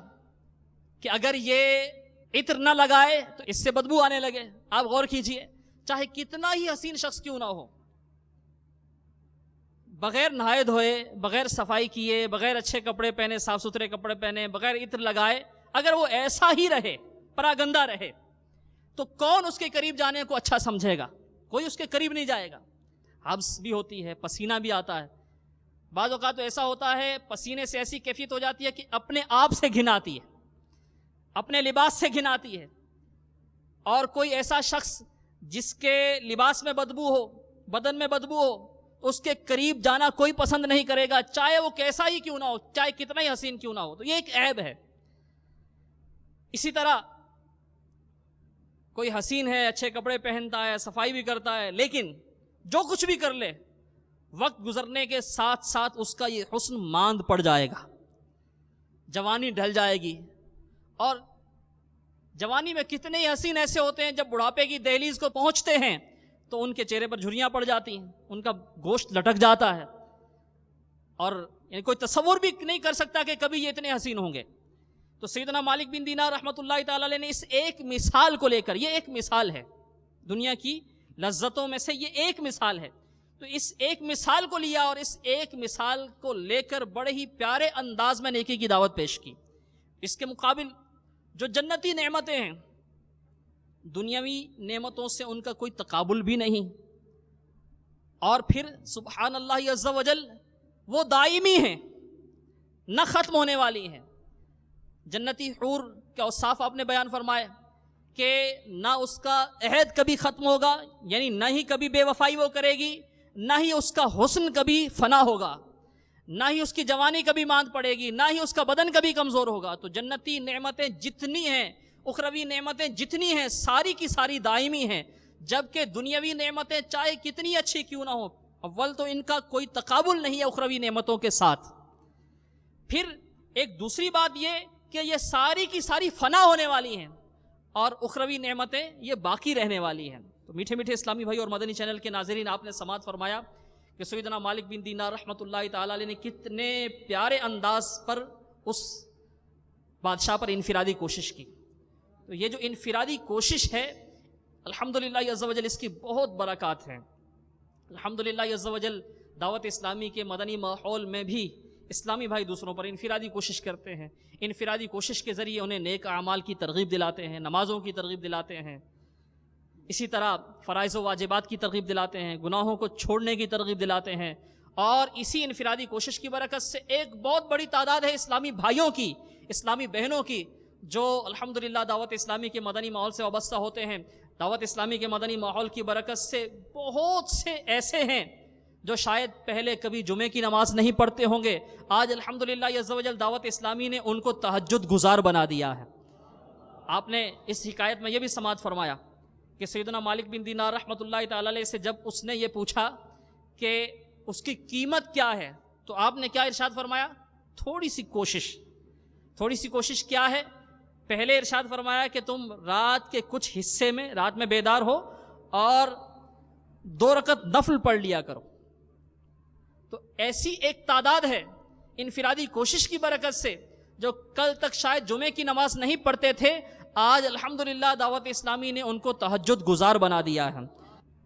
کہ اگر یہ عطر نہ لگائے تو اس سے بدبو آنے لگے. آپ غور کیجئے، چاہے کتنا ہی حسین شخص کیوں نہ ہو، بغیر نہائے دھوئے، بغیر صفائی کیے، بغیر اچھے کپڑے پہنے، صاف ستھرے کپڑے پہنے، بغیر عطر لگائے اگر وہ ایسا ہی رہے، پراگندہ رہے، تو کون اس کے قریب جانے کو اچھا سمجھے گا؟ کوئی اس کے قریب نہیں جائے گا. حبس بھی ہوتی ہے، پسینہ بھی آتا ہے، بعض اوقات تو ایسا ہوتا ہے پسینے سے ایسی کیفیت ہو جاتی ہے کہ اپنے آپ سے گھن آتی ہے، اپنے لباس سے گھن آتی ہے. اور کوئی ایسا شخص جس کے لباس میں بدبو ہو، بدن میں بدبو ہو، اس کے قریب جانا کوئی پسند نہیں کرے گا، چاہے وہ کیسا ہی کیوں نہ ہو، چاہے کتنا ہی حسین کیوں نہ ہو. تو یہ ایک عیب ہے. اسی طرح کوئی حسین ہے، اچھے کپڑے پہنتا ہے، صفائی بھی کرتا ہے، لیکن جو کچھ بھی کر لے، وقت گزرنے کے ساتھ ساتھ اس کا یہ حسن ماند پڑ جائے گا، جوانی ڈھل جائے گی. اور جوانی میں کتنے ہی حسین ایسے ہوتے ہیں جب بڑھاپے کی دہلیز کو پہنچتے ہیں تو ان کے چہرے پر جھریاں پڑ جاتی ہیں، ان کا گوشت لٹک جاتا ہے، اور یعنی کوئی تصور بھی نہیں کر سکتا کہ کبھی یہ اتنے حسین ہوں گے. تو سیدنا مالک بن دینار رحمۃ اللہ تعالی علیہ نے اس ایک مثال کو لے کر، یہ ایک مثال ہے دنیا کی لذتوں میں سے، یہ ایک مثال ہے، تو اس ایک مثال کو لیا اور اس ایک مثال کو لے کر بڑے ہی پیارے انداز میں نیکی کی دعوت پیش کی. اس کے مقابل جو جنتی نعمتیں ہیں، دنیاوی نعمتوں سے ان کا کوئی تقابل بھی نہیں، اور پھر سبحان اللہ عز و جل وہ دائمی ہیں، نہ ختم ہونے والی ہیں. جنتی حور کے اوصاف آپ نے بیان فرمائے کہ نہ اس کا عہد کبھی ختم ہوگا، یعنی نہ ہی کبھی بے وفائی وہ کرے گی، نہ ہی اس کا حسن کبھی فنا ہوگا، نہ ہی اس کی جوانی کبھی ماند پڑے گی، نہ ہی اس کا بدن کبھی کمزور ہوگا. تو جنتی نعمتیں جتنی ہیں، اخروی نعمتیں جتنی ہیں، ساری کی ساری دائمی ہیں، جبکہ دنیاوی نعمتیں چاہے کتنی اچھی کیوں نہ ہو، اول تو ان کا کوئی تقابل نہیں ہے اخروی نعمتوں کے ساتھ. پھر ایک دوسری بات یہ کہ یہ ساری کی ساری فنا ہونے والی ہیں، اور اخروی نعمتیں یہ باقی رہنے والی ہیں. تو میٹھے میٹھے اسلامی بھائی اور مدنی چینل کے ناظرین، آپ نے سماعت فرمایا کہ سیدنا مالک بن دینار رحمۃ اللہ تعالی علیہ نے کتنے پیارے انداز پر اس بادشاہ پر انفرادی کوشش کی. تو یہ جو انفرادی کوشش ہے، الحمدللہ عز و جل اس کی بہت برکات ہیں. الحمدللہ عز و جل دعوت اسلامی کے مدنی ماحول میں بھی اسلامی بھائی دوسروں پر انفرادی کوشش کرتے ہیں. انفرادی کوشش کے ذریعے انہیں نیک اعمال کی ترغیب دلاتے ہیں، نمازوں کی ترغیب دلاتے ہیں، اسی طرح فرائض و واجبات کی ترغیب دلاتے ہیں، گناہوں کو چھوڑنے کی ترغیب دلاتے ہیں. اور اسی انفرادی کوشش کی برکت سے ایک بہت بڑی تعداد ہے اسلامی بھائیوں کی، اسلامی بہنوں کی، جو الحمدللہ دعوت اسلامی کے مدنی ماحول سے وابستہ ہوتے ہیں. دعوت اسلامی کے مدنی ماحول کی برکت سے بہت سے ایسے ہیں جو شاید پہلے کبھی جمعے کی نماز نہیں پڑھتے ہوں گے، آج الحمدللہ عز و جل دعوت اسلامی نے ان کو تہجد گزار بنا دیا ہے. آپ نے اس حکایت میں یہ بھی سماعت فرمایا کہ سیدنا مالک بن دینار رحمۃ اللہ تعالی علیہ سے جب اس نے یہ پوچھا کہ اس کی قیمت کیا ہے، تو آپ نے کیا ارشاد فرمایا؟ تھوڑی سی کوشش کیا ہے؟ پہلے ارشاد فرمایا کہ تم رات کے کچھ حصے میں، رات میں بیدار ہو اور 2 رکعت نفل پڑھ لیا کرو. تو ایسی ایک تعداد ہے انفرادی کوشش کی برکت سے، جو کل تک شاید جمعے کی نماز نہیں پڑھتے تھے، آج الحمدللہ دعوت اسلامی نے ان کو تہجد گزار بنا دیا ہے.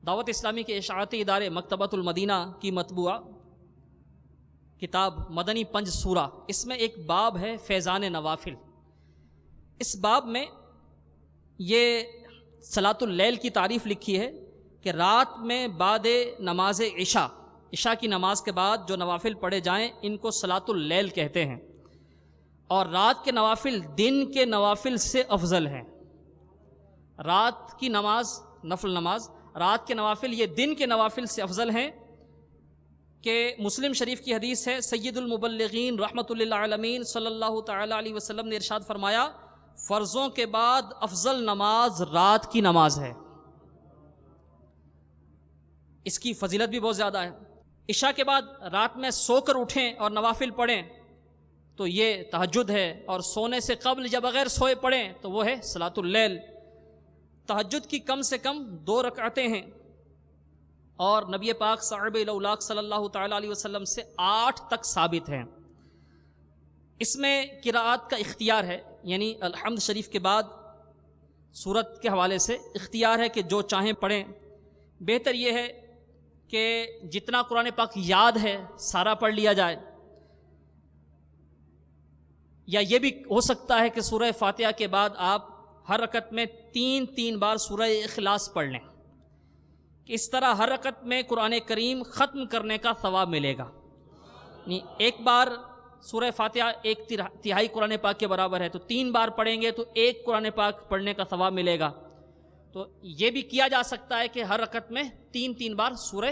دعوت اسلامی کے اشاعتی ادارے مکتبۃ المدینہ کی مطبوعہ کتاب مدنی پنج سورہ، اس میں ایک باب ہے فیضان نوافل. اس باب میں یہ صلاۃ اللیل کی تعریف لکھی ہے کہ رات میں بعد نماز عشاء کی نماز کے بعد جو نوافل پڑھے جائیں ان کو صلاۃ اللیل کہتے ہیں، اور رات کے نوافل دن کے نوافل سے افضل ہیں. رات کی نماز، نفل نماز، رات کے نوافل یہ دن کے نوافل سے افضل ہیں. کہ مسلم شریف کی حدیث ہے، سید المبلغین رحمۃ للعالمین صلی اللہ تعالی علیہ وسلم نے ارشاد فرمایا، فرضوں کے بعد افضل نماز رات کی نماز ہے. اس کی فضیلت بھی بہت زیادہ ہے. عشاء کے بعد رات میں سو کر اٹھیں اور نوافل پڑھیں تو یہ تہجد ہے، اور سونے سے قبل یا بغیر سوئے پڑھیں تو وہ ہے صلاۃ اللیل۔ تہجد کی کم سے کم 2 رکعتیں ہیں، اور نبی پاک صاحب الاولاق صلی اللہ تعالیٰ علیہ وسلم سے 8 تک ثابت ہیں۔ اس میں قراءت کا اختیار ہے، یعنی الحمد شریف کے بعد سورت کے حوالے سے اختیار ہے کہ جو چاہیں پڑھیں۔ بہتر یہ ہے کہ جتنا قرآن پاک یاد ہے سارا پڑھ لیا جائے، یا یہ بھی ہو سکتا ہے کہ سورہ فاتحہ کے بعد آپ ہر رکعت میں 3 بار سورہ اخلاص پڑھ لیں، کہ اس طرح ہر رکعت میں قرآن کریم ختم کرنے کا ثواب ملے گا۔ یعنی ایک بار سورہ فاتحہ 1/3 قرآن پاک کے برابر ہے، تو 3 بار پڑھیں گے تو 1 قرآن پاک پڑھنے کا ثواب ملے گا۔ تو یہ بھی کیا جا سکتا ہے کہ ہر رکعت میں 3 بار سورہ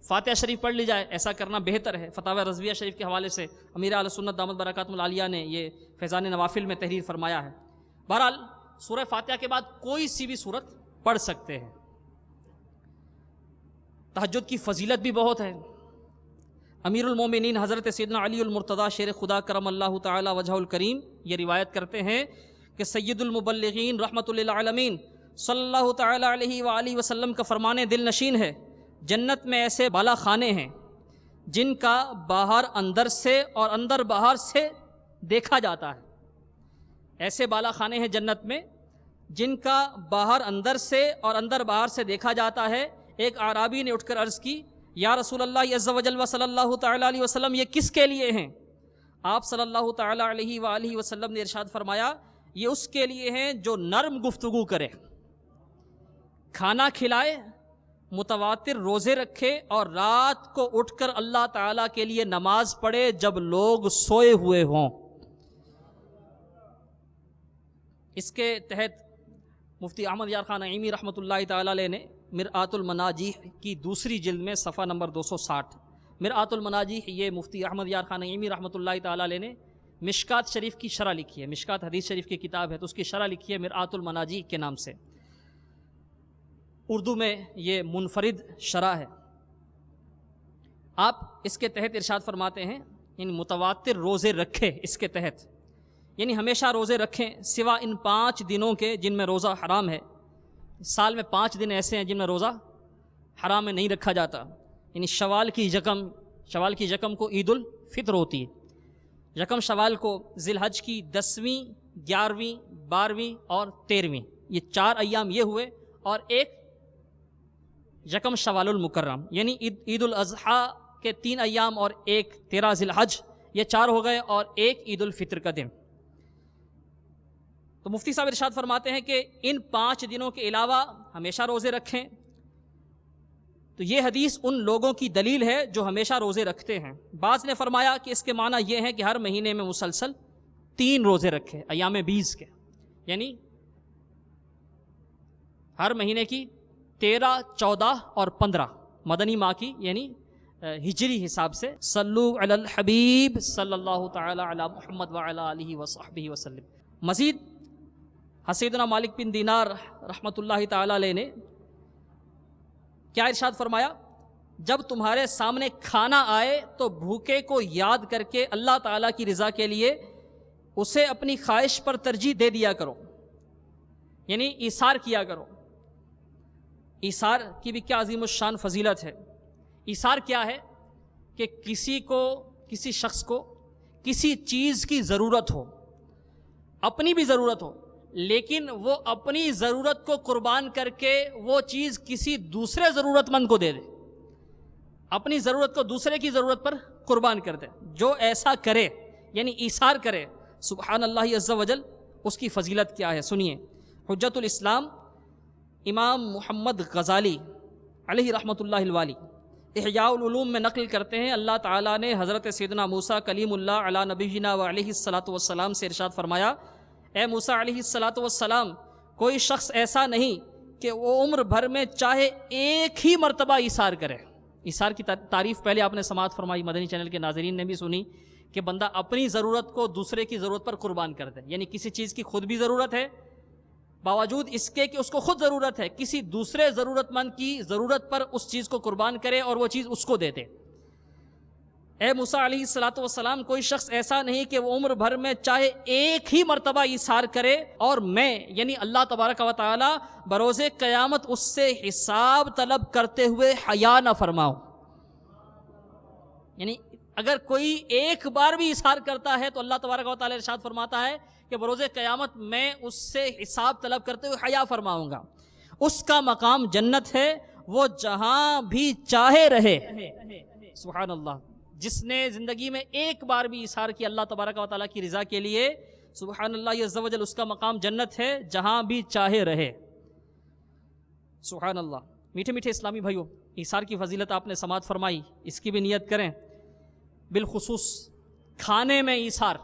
فاتحہ شریف پڑھ لی جائے، ایسا کرنا بہتر ہے۔ فتاوی رضویہ شریف کے حوالے سے امیر اہل سنت دامت برکاتہم العالیہ نے یہ فیضان نوافل میں تحریر فرمایا ہے۔ بہرحال سورہ فاتحہ کے بعد کوئی سی بھی سورت پڑھ سکتے ہیں۔ تہجد کی فضیلت بھی بہت ہے۔ امیر المومنین حضرت سیدنا علی المرتضیٰ شیر خدا کرم اللہ تعالی وجہ الکریم یہ روایت کرتے ہیں کہ سید المبلغین رحمۃ للعالمین صلی اللہ تعالی علیہ وآلہ وسلم کا فرمان دل نشین ہے، جنت میں ایسے بالا خانے ہیں جن کا باہر اندر سے اور اندر باہر سے دیکھا جاتا ہے۔ ایسے بالا خانے ہیں جنت میں جن کا باہر اندر سے اور اندر باہر سے دیکھا جاتا ہے۔ ایک اعرابی نے اٹھ کر عرض کی، یا رسول اللہ عز وجل و صلی اللہ تعالی علیہ وسلم، یہ کس کے لیے ہیں؟ آپ صلی اللہ تعالی علیہ وآلہ وسلم نے ارشاد فرمایا، یہ اس کے لیے ہیں جو نرم گفتگو کرے، کھانا کھلائے، متواتر روزے رکھے، اور رات کو اٹھ کر اللہ تعالیٰ کے لیے نماز پڑھے جب لوگ سوئے ہوئے ہوں۔ اس کے تحت مفتی احمد یار خان نعیمی رحمۃ اللہ تعالیٰ علیہ نے مرآت المناجیح کی 2 جلد میں صفحہ نمبر 260، مرآت المناجیح یہ مفتی احمد یار خان نعیمی رحمۃ اللہ تعالیٰ علیہ نے مشکات شریف کی شرح لکھی ہے، مشکات حدیث شریف کی کتاب ہے تو اس کی شرح لکھی ہے مرآت المناجیح کے نام سے، اردو میں یہ منفرد شرح ہے۔ آپ اس کے تحت ارشاد فرماتے ہیں ان متواتر روزے رکھے، اس کے تحت یعنی ہمیشہ روزے رکھیں سوا ان 5 دنوں کے جن میں روزہ حرام ہے۔ سال میں 5 دن ایسے ہیں جن میں روزہ حرام میں نہیں رکھا جاتا، یعنی شوال کی یکم کو عید الفطر ہوتی ہے، یکم شوال کو ذی الحج کی 10ویں 11ویں 12ویں اور 13ویں، یہ 4 ایام یہ ہوئے، اور ایک یکم شوال المکرم یعنی عید الاضحیٰ کے 3 ایام، اور ایک 13 ذی الحج، یہ 4 ہو گئے، اور ایک عید الفطر کا دن۔ تو مفتی صاحب ارشاد فرماتے ہیں کہ ان 5 دنوں کے علاوہ ہمیشہ روزے رکھیں۔ تو یہ حدیث ان لوگوں کی دلیل ہے جو ہمیشہ روزے رکھتے ہیں۔ بعض نے فرمایا کہ اس کے معنی یہ ہے کہ ہر مہینے میں مسلسل 3 روزے رکھے ایام 20 کے، یعنی ہر مہینے کی 13، 14 اور 15 مدنی ماہ کی، یعنی ہجری حساب سے۔ صلو علی الحبیب صلی اللہ تعالی علی محمد وعلی آلہ وصحبہ وسلم۔ مزید سیدنا مالک بن دینار رحمۃ اللہ تعالی علیہ نے کیا ارشاد فرمایا، جب تمہارے سامنے کھانا آئے تو بھوکے کو یاد کر کے اللہ تعالیٰ کی رضا کے لیے اسے اپنی خواہش پر ترجیح دے دیا کرو، یعنی ایثار کیا کرو۔ ایثار کی بھی کیا عظیم الشان فضیلت ہے۔ ایثار کیا ہے کہ کسی شخص کو کسی چیز کی ضرورت ہو، اپنی بھی ضرورت ہو، لیکن وہ اپنی ضرورت کو قربان کر کے وہ چیز کسی دوسرے ضرورت مند کو دے دے، اپنی ضرورت کو دوسرے کی ضرورت پر قربان کر دے۔ جو ایسا کرے یعنی ایثار کرے، سبحان اللہ عز وجل، اس کی فضیلت کیا ہے سنیے۔ حجت الاسلام امام محمد غزالی علیہ رحمۃ اللہ الوالی احیاء العلوم میں نقل کرتے ہیں، اللہ تعالیٰ نے حضرت سیدنا موسیٰ کلیم اللہ علی نبینا و علیہ الصلاۃ والسلام سے ارشاد فرمایا، اے موسیٰ علیہ الصلاۃ والسلام، کوئی شخص ایسا نہیں کہ وہ عمر بھر میں چاہے ایک ہی مرتبہ ایثار کرے۔ ایثار کی تعریف پہلے آپ نے سماعت فرمائی، مدنی چینل کے ناظرین نے بھی سنی، کہ بندہ اپنی ضرورت کو دوسرے کی ضرورت پر قربان کر دے، یعنی کسی چیز کی خود بھی ضرورت ہے، باوجود اس کے کہ اس کو خود ضرورت ہے، کسی دوسرے ضرورت مند کی ضرورت پر اس چیز کو قربان کرے اور وہ چیز اس کو دے دے۔ اے موسیٰ علیہ السلام کوئی شخص ایسا نہیں کہ وہ عمر بھر میں چاہے ایک ہی مرتبہ ایثار کرے اور میں یعنی اللہ تبارک و تعالی بروز قیامت اس سے حساب طلب کرتے ہوئے حیا نہ فرماؤں. یعنی اگر کوئی ایک بار بھی ایثار کرتا ہے تو اللہ تبارک و تعالی ارشاد فرماتا ہے کہ بروز قیامت میں اس سے حساب طلب کرتے ہوئے حیا فرماؤں گا. اس کا مقام جنت ہے، وہ جہاں بھی چاہے رہے. سبحان اللہ. جس نے زندگی میں ایک بار بھی ایثار کیا اللہ تبارک و تعالیٰ کی رضا کے لیے، سبحان اللہ عز و جل، اس کا مقام جنت ہے جہاں بھی چاہے رہے. سبحان اللہ. میٹھے میٹھے اسلامی بھائیوں، ایثار کی فضیلت آپ نے سماعت فرمائی، اس کی بھی نیت کریں. بالخصوص کھانے میں ایثار،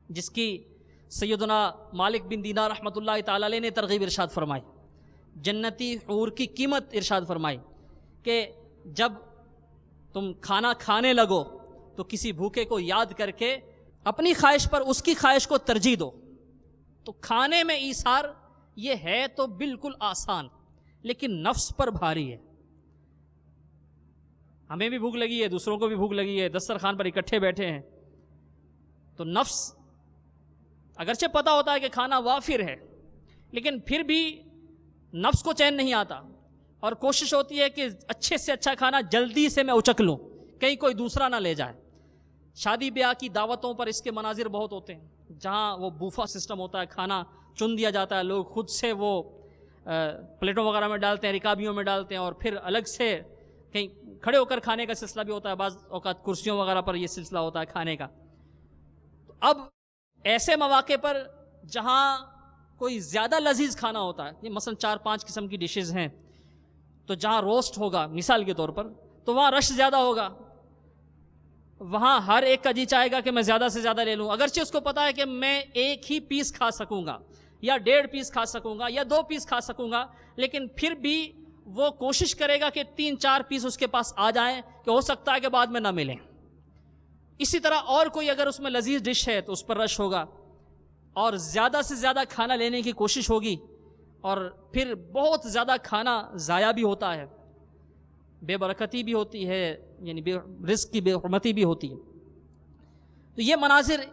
جس کی سیدنا مالک بن دینار رحمۃ اللہ تعالی علیہ نے ترغیب ارشاد فرمائی. جنتی حور کی قیمت ارشاد فرمائی کہ جب تم کھانا کھانے لگو تو کسی بھوکے کو یاد کر کے اپنی خواہش پر اس کی خواہش کو ترجیح دو. تو کھانے میں ایثار یہ ہے تو بالکل آسان، لیکن نفس پر بھاری ہے. ہمیں بھی بھوک لگی ہے، دوسروں کو بھی بھوک لگی ہے، دسترخوان پر اکٹھے بیٹھے ہیں، تو نفس اگرچہ پتہ ہوتا ہے کہ کھانا وافر ہے، لیکن پھر بھی نفس کو چین نہیں آتا اور کوشش ہوتی ہے کہ اچھے سے اچھا کھانا جلدی سے میں اچک لوں، کہیں کوئی دوسرا نہ لے جائے. شادی بیاہ کی دعوتوں پر اس کے مناظر بہت ہوتے ہیں، جہاں وہ بوفا سسٹم ہوتا ہے، کھانا چن دیا جاتا ہے، لوگ خود سے وہ پلیٹوں وغیرہ میں ڈالتے ہیں، رکابیوں میں ڈالتے ہیں، اور پھر الگ سے کہیں کھڑے ہو کر کھانے کا سلسلہ بھی ہوتا ہے، بعض اوقات کرسیوں وغیرہ پر یہ سلسلہ ہوتا ہے کھانے کا. اب ایسے مواقع پر جہاں کوئی زیادہ لذیذ کھانا ہوتا ہے، یہ مثلا 4-5 قسم کی ڈشز ہیں، تو جہاں روسٹ ہوگا مثال کے طور پر، تو وہاں رش زیادہ ہوگا، وہاں ہر ایک کا جی چاہے گا کہ میں زیادہ سے زیادہ لے لوں، اگرچہ اس کو پتا ہے کہ میں ایک ہی پیس کھا سکوں گا یا 1.5 پیس کھا سکوں گا یا 2 پیس کھا سکوں گا، لیکن پھر بھی وہ کوشش کرے گا کہ 3-4 پیس اس کے پاس آ جائیں کہ ہو سکتا ہے کہ بعد میں نہ ملیں. اسی طرح اور کوئی اگر اس میں لذیذ ڈش ہے تو اس پر رش ہوگا اور زیادہ سے زیادہ کھانا لینے کی کوشش ہوگی، اور پھر بہت زیادہ کھانا ضائع بھی ہوتا ہے، بے برکتی بھی ہوتی ہے، یعنی رزق کی بے حرمتی بھی ہوتی ہے. تو یہ مناظر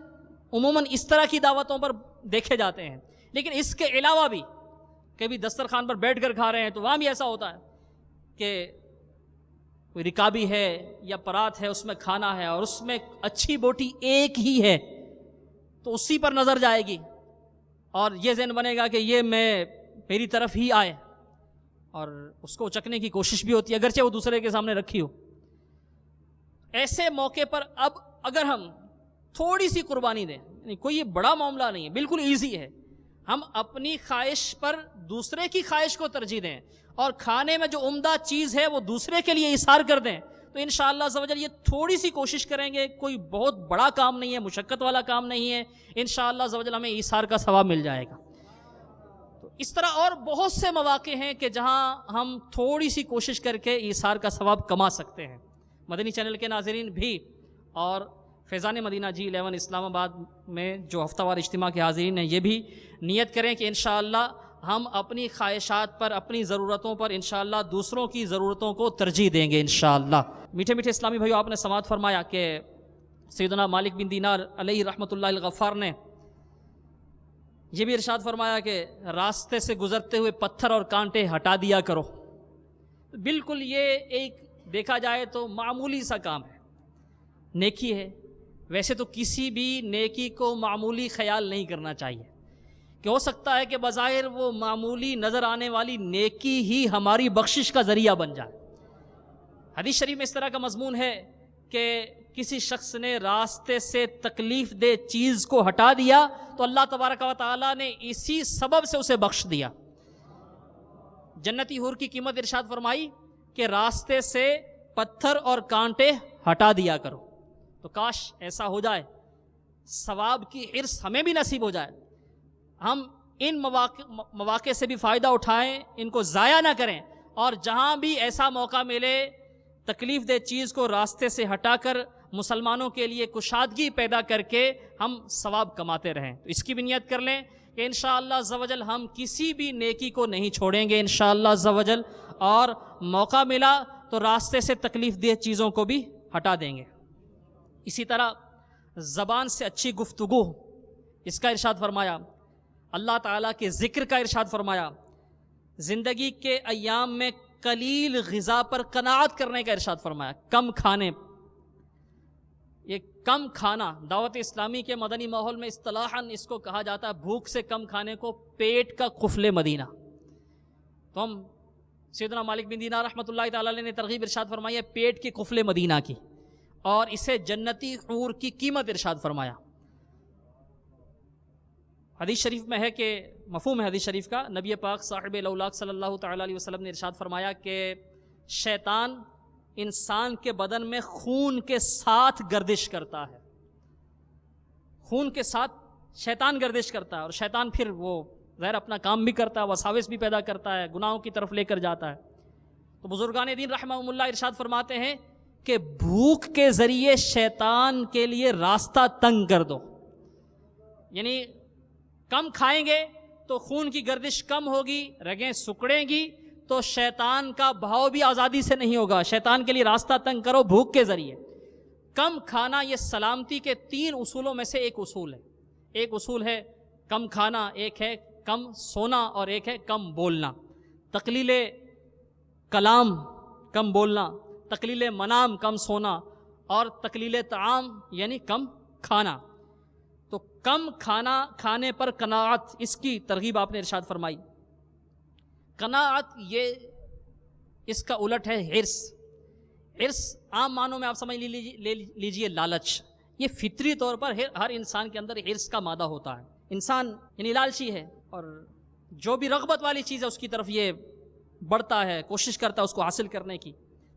عموماً اس طرح کی دعوتوں پر دیکھے جاتے ہیں. لیکن اس کے علاوہ بھی کبھی دسترخوان پر بیٹھ کر کھا رہے ہیں تو وہاں بھی ایسا ہوتا ہے کہ کوئی رکابی ہے یا پرات ہے، اس میں کھانا ہے اور اس میں اچھی بوٹی ایک ہی ہے، تو اسی پر نظر جائے گی اور یہ ذہن بنے گا کہ یہ میری طرف ہی آئے، اور اس کو چکنے کی کوشش بھی ہوتی ہے اگرچہ وہ دوسرے کے سامنے رکھی ہو. ایسے موقع پر اب اگر ہم تھوڑی سی قربانی دیں، یعنی کوئی یہ بڑا معاملہ نہیں ہے، بالکل ایزی ہے، ہم اپنی خواہش پر دوسرے کی خواہش کو ترجیح دیں اور کھانے میں جو عمدہ چیز ہے وہ دوسرے کے لیے ایثار کر دیں، تو انشاءاللہ عز و جل یہ تھوڑی سی کوشش کریں گے، کوئی بہت بڑا کام نہیں ہے، مشقت والا کام نہیں ہے، انشاءاللہ عز و جل ہمیں ایثار کا ثواب مل جائے گا. تو اس طرح اور بہت سے مواقع ہیں کہ جہاں ہم تھوڑی سی کوشش کر کے ایثار کا ثواب کما سکتے ہیں. مدنی چینل کے ناظرین بھی اور فیضان مدینہ G11 اسلام آباد میں جو ہفتہ وار اجتماع کے حاضرین ہیں، یہ بھی نیت کریں کہ انشاءاللہ ہم اپنی خواہشات پر، اپنی ضرورتوں پر انشاءاللہ دوسروں کی ضرورتوں کو ترجیح دیں گے انشاءاللہ. میٹھے میٹھے اسلامی بھائیو، آپ نے سماعت فرمایا کہ سیدنا مالک بن دینار علیہ رحمۃ اللہ الغفار نے یہ بھی ارشاد فرمایا کہ راستے سے گزرتے ہوئے پتھر اور کانٹے ہٹا دیا کرو. بالکل یہ ایک دیکھا جائے تو معمولی سا کام ہے، نیکی ہے. ویسے تو کسی بھی نیکی کو معمولی خیال نہیں کرنا چاہیے کہ ہو سکتا ہے کہ بظاہر وہ معمولی نظر آنے والی نیکی ہی ہماری بخشش کا ذریعہ بن جائے. حدیث شریف میں اس طرح کا مضمون ہے کہ کسی شخص نے راستے سے تکلیف دہ چیز کو ہٹا دیا تو اللہ تبارک و تعالیٰ نے اسی سبب سے اسے بخش دیا. جنتی حور کی قیمت ارشاد فرمائی کہ راستے سے پتھر اور کانٹے ہٹا دیا کرو. تو کاش ایسا ہو جائے، ثواب کی حرص ہمیں بھی نصیب ہو جائے، ہم ان مواقع سے بھی فائدہ اٹھائیں، ان کو ضائع نہ کریں، اور جہاں بھی ایسا موقع ملے تکلیف دہ چیز کو راستے سے ہٹا کر مسلمانوں کے لیے کشادگی پیدا کر کے ہم ثواب کماتے رہیں. تو اس کی بھی نیت کر لیں کہ انشاءاللہ عز و جل ہم کسی بھی نیکی کو نہیں چھوڑیں گے انشاءاللہ عز و جل، اور موقع ملا تو راستے سے تکلیف دہ چیزوں کو بھی ہٹا دیں گے. اسی طرح زبان سے اچھی گفتگو، اس کا ارشاد فرمایا، اللہ تعالیٰ کے ذکر کا ارشاد فرمایا، زندگی کے ایام میں قلیل غذا پر قناعت کرنے کا ارشاد فرمایا، کم کھانے. یہ کم کھانا دعوت اسلامی کے مدنی ماحول میں اصطلاحاً اس کو کہا جاتا ہے بھوک سے کم کھانے کو پیٹ کا قفل مدینہ. تو ہم سیدنا مالک بن دینار رحمۃ اللہ تعالیٰ علیہ نے ترغیب ارشاد فرمائی ہے پیٹ کے قفل مدینہ کی، اور اسے جنتی حور کی قیمت ارشاد فرمایا. حدیث شریف میں ہے کہ مفہوم ہے حدیث شریف کا، نبی پاک صاحب الاولاق صلی اللہ تعالیٰ علیہ وسلم نے ارشاد فرمایا کہ شیطان انسان کے بدن میں خون کے ساتھ گردش کرتا ہے. خون کے ساتھ شیطان گردش کرتا ہے، اور شیطان پھر وہ ظاہر اپنا کام بھی کرتا ہے، وساوس بھی پیدا کرتا ہے، گناہوں کی طرف لے کر جاتا ہے. تو بزرگان دین رحمہم اللہ ارشاد فرماتے ہیں کہ بھوک کے ذریعے شیطان کے لیے راستہ تنگ کر دو. یعنی کم کھائیں گے تو خون کی گردش کم ہوگی، رگیں سکڑیں گی، تو شیطان کا بھاؤ بھی آزادی سے نہیں ہوگا. شیطان کے لیے راستہ تنگ کرو بھوک کے ذریعے. کم کھانا یہ سلامتی کے 3 اصولوں میں سے ایک اصول ہے. ایک اصول ہے کم کھانا، ایک ہے کم سونا، اور ایک ہے کم بولنا. تقلیل کلام کم بولنا، تقلیل منام کم سونا، اور تقلیل طعام یعنی کم کھانا. تو کم کھانا کھانے پر قناعت، اس کی ترغیب آپ نے ارشاد فرمائی. قناعت یہ اس کا الٹ ہے حرص. حرص عام معنوں میں آپ سمجھ لیجئے لالچ. یہ فطری طور پر ہر انسان کے اندر حرص کا مادہ ہوتا ہے. انسان یعنی لالچی ہے، اور جو بھی رغبت والی چیز ہے اس کی طرف یہ بڑھتا ہے، کوشش کرتا ہے اس کو حاصل کرنے کی.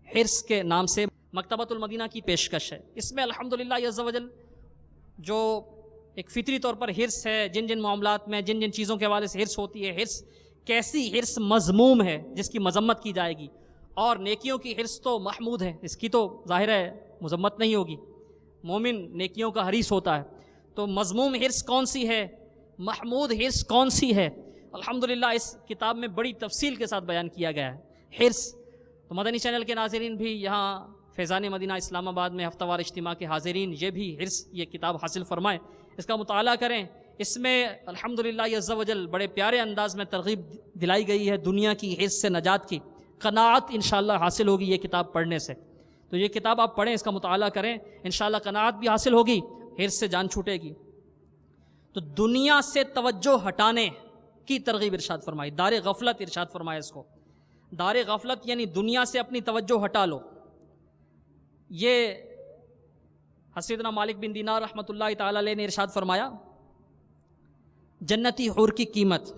حرص کے نام سے مکتبۃ المدینہ کی پیشکش ہے. اس میں الحمدللہ عز و جل جو ایک فطری طور پر حرص ہے، جن جن معاملات میں جن جن چیزوں کے حوالے سے حرص ہوتی ہے، حرص کیسی حرص مذموم ہے جس کی مذمت کی جائے گی، اور نیکیوں کی حرص تو محمود ہے، اس کی تو ظاہر ہے مذمت نہیں ہوگی. مومن نیکیوں کا حریص ہوتا ہے. تو مذموم حرص کون سی ہے، محمود حرص کون سی ہے، الحمدللہ اس کتاب میں بڑی تفصیل کے ساتھ بیان کیا گیا ہے حرص. تو مدنی چینل کے ناظرین بھی، یہاں فیضان مدینہ اسلام آباد میں ہفتہ وار اجتماع کے حاضرین، یہ بھی حرص یہ کتاب حاصل فرمائیں، اس کا مطالعہ کریں. اس میں الحمدللہ عز و جل بڑے پیارے انداز میں ترغیب دلائی گئی ہے دنیا کی حرص سے نجات کی. قناعت انشاءاللہ حاصل ہوگی یہ کتاب پڑھنے سے. تو یہ کتاب آپ پڑھیں، اس کا مطالعہ کریں، انشاءاللہ قناعت بھی حاصل ہوگی، حرص سے جان چھوٹے گی. تو دنیا سے توجہ ہٹانے کی ترغیب ارشاد فرمائی. دار غفلت ارشاد فرمایا اس کو. دار غفلت یعنی دنیا سے اپنی توجہ ہٹا لو. یہ سیدنا مالک بن دینار رحمۃ اللہ تعالی علیہ نے ارشاد فرمایا جنتی حور کی قیمت.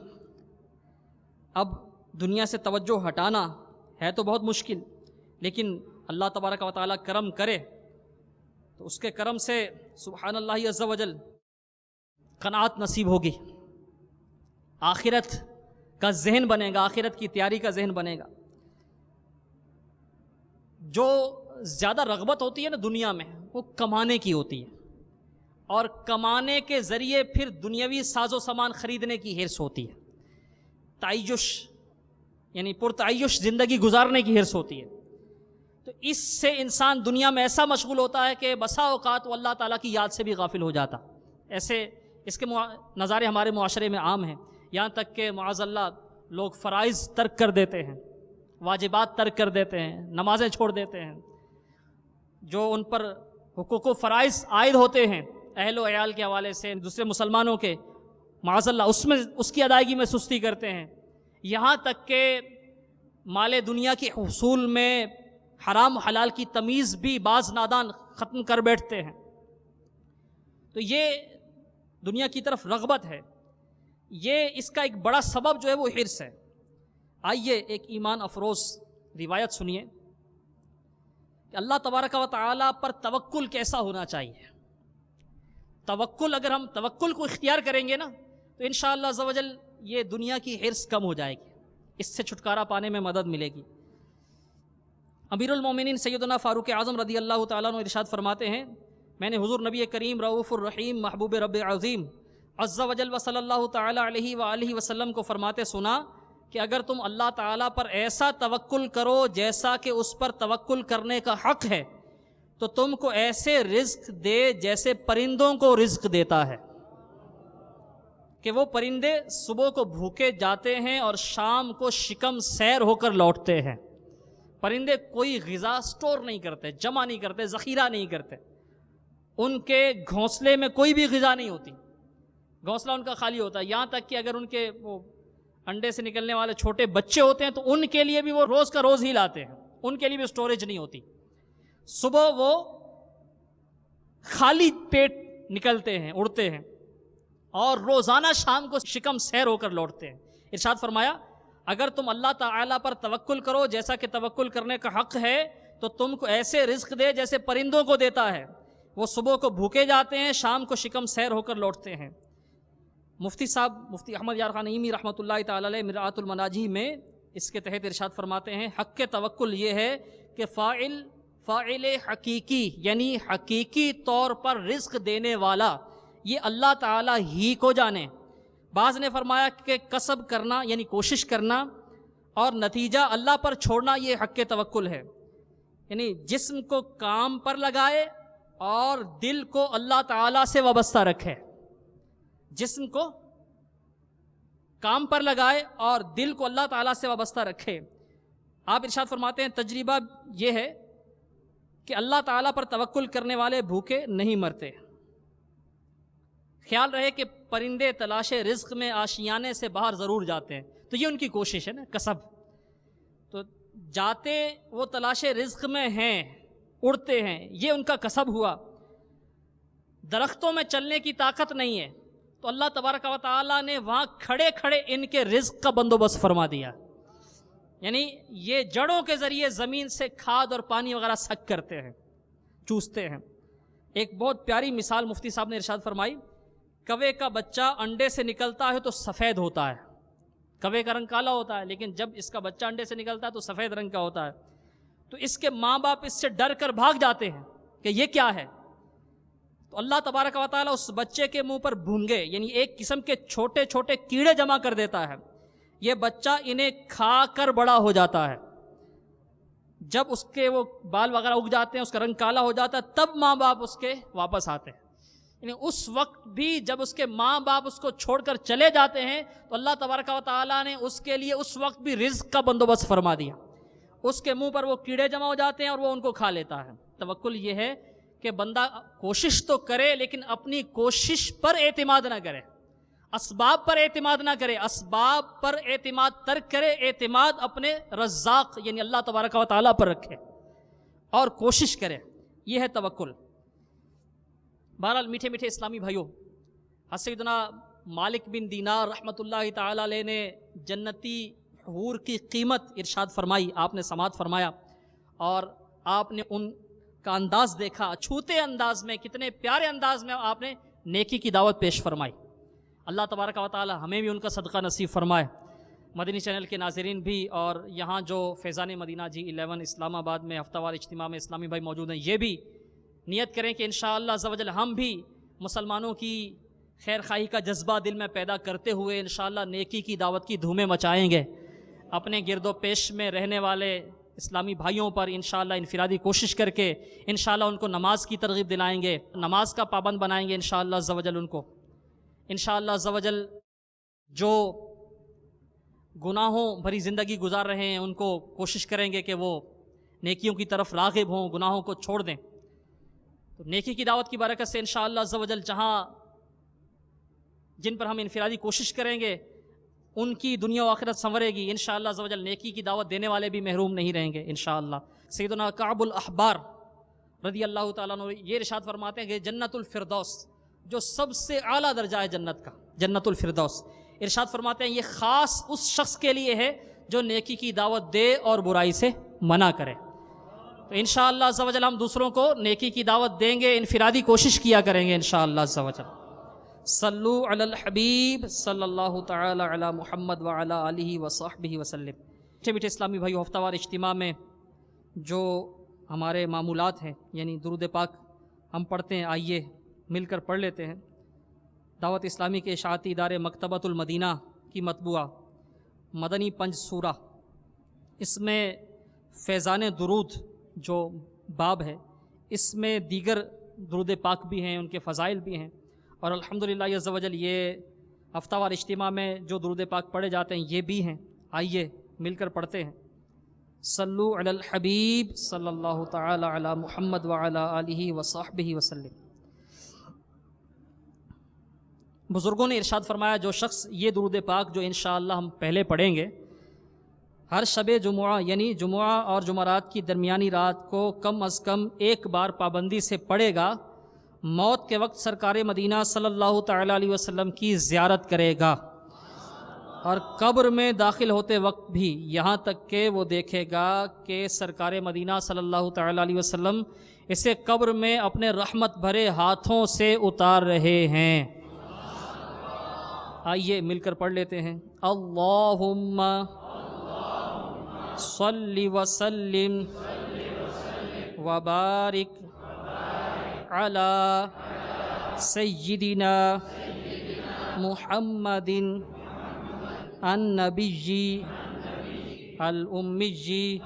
اب دنیا سے توجہ ہٹانا ہے تو بہت مشکل، لیکن اللہ تبارک و تعالیٰ کرم کرے تو اس کے کرم سے سبحان اللہ عز و جل قناعت نصیب ہوگی. آخرت کا ذہن بنے گا، آخرت کی تیاری کا ذہن بنے گا. جو زیادہ رغبت ہوتی ہے نا دنیا میں، وہ کمانے کی ہوتی ہے، اور کمانے کے ذریعے پھر دنیاوی ساز و سامان خریدنے کی حرص ہوتی ہے. تعیش یعنی پرتعیش زندگی گزارنے کی حرص ہوتی ہے. تو اس سے انسان دنیا میں ایسا مشغول ہوتا ہے کہ بسا اوقات وہ اللہ تعالیٰ کی یاد سے بھی غافل ہو جاتا. ایسے اس کے نظارے ہمارے معاشرے میں عام ہیں. یہاں تک کہ معاذ اللہ لوگ فرائض ترک کر دیتے ہیں، واجبات ترک کر دیتے ہیں، نمازیں چھوڑ دیتے ہیں. جو ان پر حقوق و فرائض عائد ہوتے ہیں اہل و عیال کے حوالے سے، دوسرے مسلمانوں کے، معاذ اللہ اس کی ادائیگی میں سستی کرتے ہیں. یہاں تک کہ مال دنیا کے حصول میں حرام و حلال کی تمیز بھی بعض نادان ختم کر بیٹھتے ہیں. تو یہ دنیا کی طرف رغبت ہے. یہ اس کا ایک بڑا سبب جو ہے وہ حرص ہے. آئیے ایک ایمان افروز روایت سنیے کہ اللہ تبارک و تعالیٰ پر توکل کیسا ہونا چاہیے. توکل، اگر ہم توکل کو اختیار کریں گے نا تو انشاءاللہ عز و جل یہ دنیا کی حرص کم ہو جائے گی، اس سے چھٹکارا پانے میں مدد ملے گی. امیر المومنین سیدنا فاروق اعظم رضی اللہ تعالیٰ عنہ ارشاد فرماتے ہیں میں نے حضور نبی کریم رؤوف الرحیم محبوب رب عظیم عز و جل و صلی اللہ تعالیٰ علیہ وآلہ وسلم کو فرماتے سنا کہ اگر تم اللہ تعالیٰ پر ایسا توکل کرو جیسا کہ اس پر توکل کرنے کا حق ہے تو تم کو ایسے رزق دے جیسے پرندوں کو رزق دیتا ہے، کہ وہ پرندے صبح کو بھوکے جاتے ہیں اور شام کو شکم سیر ہو کر لوٹتے ہیں۔ پرندے کوئی غذا سٹور نہیں کرتے، جمع نہیں کرتے، ذخیرہ نہیں کرتے، ان کے گھونسلے میں کوئی بھی غذا نہیں ہوتی، گھونسلہ ان کا خالی ہوتا ہے۔ یہاں تک کہ اگر ان کے وہ انڈے سے نکلنے والے چھوٹے بچے ہوتے ہیں تو ان کے لیے بھی وہ روز کا روز ہی لاتے ہیں، ان کے لیے بھی سٹوریج نہیں ہوتی۔ صبح وہ خالی پیٹ نکلتے ہیں، اڑتے ہیں، اور روزانہ شام کو شکم سیر ہو کر لوٹتے ہیں۔ ارشاد فرمایا اگر تم اللہ تعالیٰ پر توکل کرو جیسا کہ توکل کرنے کا حق ہے تو تم کو ایسے رزق دے جیسے پرندوں کو دیتا ہے، وہ صبح کو بھوکے جاتے ہیں، شام کو شکم سیر ہو کر لوٹتے ہیں۔ مفتی صاحب مفتی احمد یار خان نعیمی رحمۃ اللہ تعالی علیہ مرآۃ المناجی میں اس کے تحت ارشاد فرماتے ہیں حق توکل یہ ہے کہ فاعل حقیقی یعنی حقیقی طور پر رزق دینے والا یہ اللہ تعالیٰ ہی کو جانے۔ بعض نے فرمایا کہ کسب کرنا یعنی کوشش کرنا اور نتیجہ اللہ پر چھوڑنا یہ حق توکل ہے، یعنی جسم کو کام پر لگائے اور دل کو اللہ تعالیٰ سے وابستہ رکھے، جسم کو کام پر لگائے اور دل کو اللہ تعالیٰ سے وابستہ رکھے۔ آپ ارشاد فرماتے ہیں تجربہ یہ ہے کہ اللہ تعالیٰ پر توکل کرنے والے بھوکے نہیں مرتے۔ خیال رہے کہ پرندے تلاش رزق میں آشیانے سے باہر ضرور جاتے ہیں، تو یہ ان کی کوشش ہے نا، کسب، تو جاتے وہ تلاش رزق میں ہیں، اڑتے ہیں، یہ ان کا کسب ہوا۔ درختوں میں چلنے کی طاقت نہیں ہے تو اللہ تبارک و تعالیٰ نے وہاں کھڑے کھڑے ان کے رزق کا بندوبست فرما دیا، یعنی یہ جڑوں کے ذریعے زمین سے کھاد اور پانی وغیرہ سک کرتے ہیں، چوستے ہیں۔ ایک بہت پیاری مثال مفتی صاحب نے ارشاد فرمائی، کوے کا بچہ انڈے سے نکلتا ہے تو سفید ہوتا ہے، کوے کا رنگ کالا ہوتا ہے، لیکن جب اس کا بچہ انڈے سے نکلتا ہے تو سفید رنگ کا ہوتا ہے، تو اس کے ماں باپ اس سے ڈر کر بھاگ جاتے ہیں کہ یہ کیا ہے، تو اللہ تبارک و تعالیٰ اس بچے کے منہ پر بھونگے یعنی ایک قسم کے چھوٹے چھوٹے کیڑے جمع کر دیتا ہے، یہ بچہ انہیں کھا کر بڑا ہو جاتا ہے، جب اس کے وہ بال وغیرہ اگ جاتے ہیں، اس کا رنگ کالا ہو جاتا ہے، تب ماں باپ اس کے واپس آتے ہیں، یعنی اس وقت بھی جب اس کے ماں باپ اس کو چھوڑ کر چلے جاتے ہیں تو اللہ تبارک و تعالیٰ نے اس کے لیے اس وقت بھی رزق کا بندوبست فرما دیا، اس کے منہ پر وہ کیڑے جمع ہو جاتے ہیں اور وہ ان کو کھا لیتا ہے۔ توکل یہ ہے کہ بندہ کوشش تو کرے لیکن اپنی کوشش پر اعتماد نہ کرے، اسباب پر اعتماد نہ کرے، اسباب پر اعتماد ترک کرے، اعتماد اپنے رزاق یعنی اللہ تبارک و تعالیٰ پر رکھے اور کوشش کرے، یہ ہے توکل۔ بہرحال میٹھے میٹھے اسلامی بھائیوں، سیدنا مالک بن دینار رحمۃ اللہ تعالی علیہ نے جنتی حور کی قیمت ارشاد فرمائی، آپ نے سماعت فرمایا اور آپ نے ان کا انداز دیکھا، چھوتے انداز میں، کتنے پیارے انداز میں آپ نے نیکی کی دعوت پیش فرمائی۔ اللہ تبارک و تعالی ہمیں بھی ان کا صدقہ نصیب فرمائے۔ مدنی چینل کے ناظرین بھی اور یہاں جو فیضان مدینہ G11 اسلام آباد میں ہفتہ وار اجتماع میں اسلامی بھائی موجود ہیں، یہ بھی نیت کریں کہ انشاءاللہ عز و جل ہم بھی مسلمانوں کی خیر خواہی کا جذبہ دل میں پیدا کرتے ہوئے انشاءاللہ نیکی کی دعوت کی دھومیں مچائیں گے، اپنے گرد و پیش میں رہنے والے اسلامی بھائیوں پر انشاءاللہ انفرادی کوشش کر کے انشاءاللہ ان کو نماز کی ترغیب دلائیں گے، نماز کا پابند بنائیں گے انشاءاللہ عز و جل ان کو، انشاءاللہ عز و جل جو گناہوں بھری زندگی گزار رہے ہیں ان کو کوشش کریں گے کہ وہ نیکیوں کی طرف راغب ہوں، گناہوں کو چھوڑ دیں۔ تو نیکی کی دعوت کی برکت سے انشاءاللہ عز و جل جہاں جن پر ہم انفرادی کوشش کریں گے ان کی دنیا و آخرت سنورے گی انشاءاللہ عز و جل، نیکی کی دعوت دینے والے بھی محروم نہیں رہیں گے انشاءاللہ۔ سیدنا کعب الاحبار رضی اللہ تعالیٰ عنہ یہ ارشاد فرماتے ہیں کہ جنت الفردوس جو سب سے اعلیٰ درجہ ہے جنت کا، جنت الفردوس، ارشاد فرماتے ہیں یہ خاص اس شخص کے لیے ہے جو نیکی کی دعوت دے اور برائی سے منع کرے۔ تو انشاءاللہ عز و جل ہم دوسروں کو نیکی کی دعوت دیں گے، انفرادی کوشش کیا کریں گے انشاءاللہ عز و جل۔ صلو علی الحبیب صلی اللہ تعالی علی محمد وعلی آلہ وصحبہ وسلم۔ میٹھے میٹھے اسلامی بھائیو، ہفتہ وار اجتماع میں جو ہمارے معمولات ہیں یعنی درود پاک ہم پڑھتے ہیں، آئیے مل کر پڑھ لیتے ہیں۔ دعوت اسلامی کے اشاعتی ادارے مکتبۃ المدینہ کی مطبوعہ مدنی پنج سورہ، اس میں فیضان درود جو باب ہے اس میں دیگر درود پاک بھی ہیں، ان کے فضائل بھی ہیں، اور الحمدللہ عز و جل یہ ہفتہ وار اجتماع میں جو درود پاک پڑھے جاتے ہیں یہ بھی ہیں۔ آئیے مل کر پڑھتے ہیں۔ صلو علی الحبیب صلی اللہ تعالی علی محمد وعلی آلہ وصحبہ وسلم۔ بزرگوں نے ارشاد فرمایا جو شخص یہ درود پاک جو انشاءاللہ ہم پہلے پڑھیں گے ہر شب جمعہ یعنی جمعہ اور جمعرات کی درمیانی رات کو کم از کم ایک بار پابندی سے پڑھے گا، موت کے وقت سرکار مدینہ صلی اللہ تعالی علیہ وسلم کی زیارت کرے گا، اور قبر میں داخل ہوتے وقت بھی یہاں تک کہ وہ دیکھے گا کہ سرکار مدینہ صلی اللہ تعالی علیہ وسلم اسے قبر میں اپنے رحمت بھرے ہاتھوں سے اتار رہے ہیں۔ آئیے مل کر پڑھ لیتے ہیں۔ اللہم صلی وسلم وبارک علی سیدنا محمد النبی الامی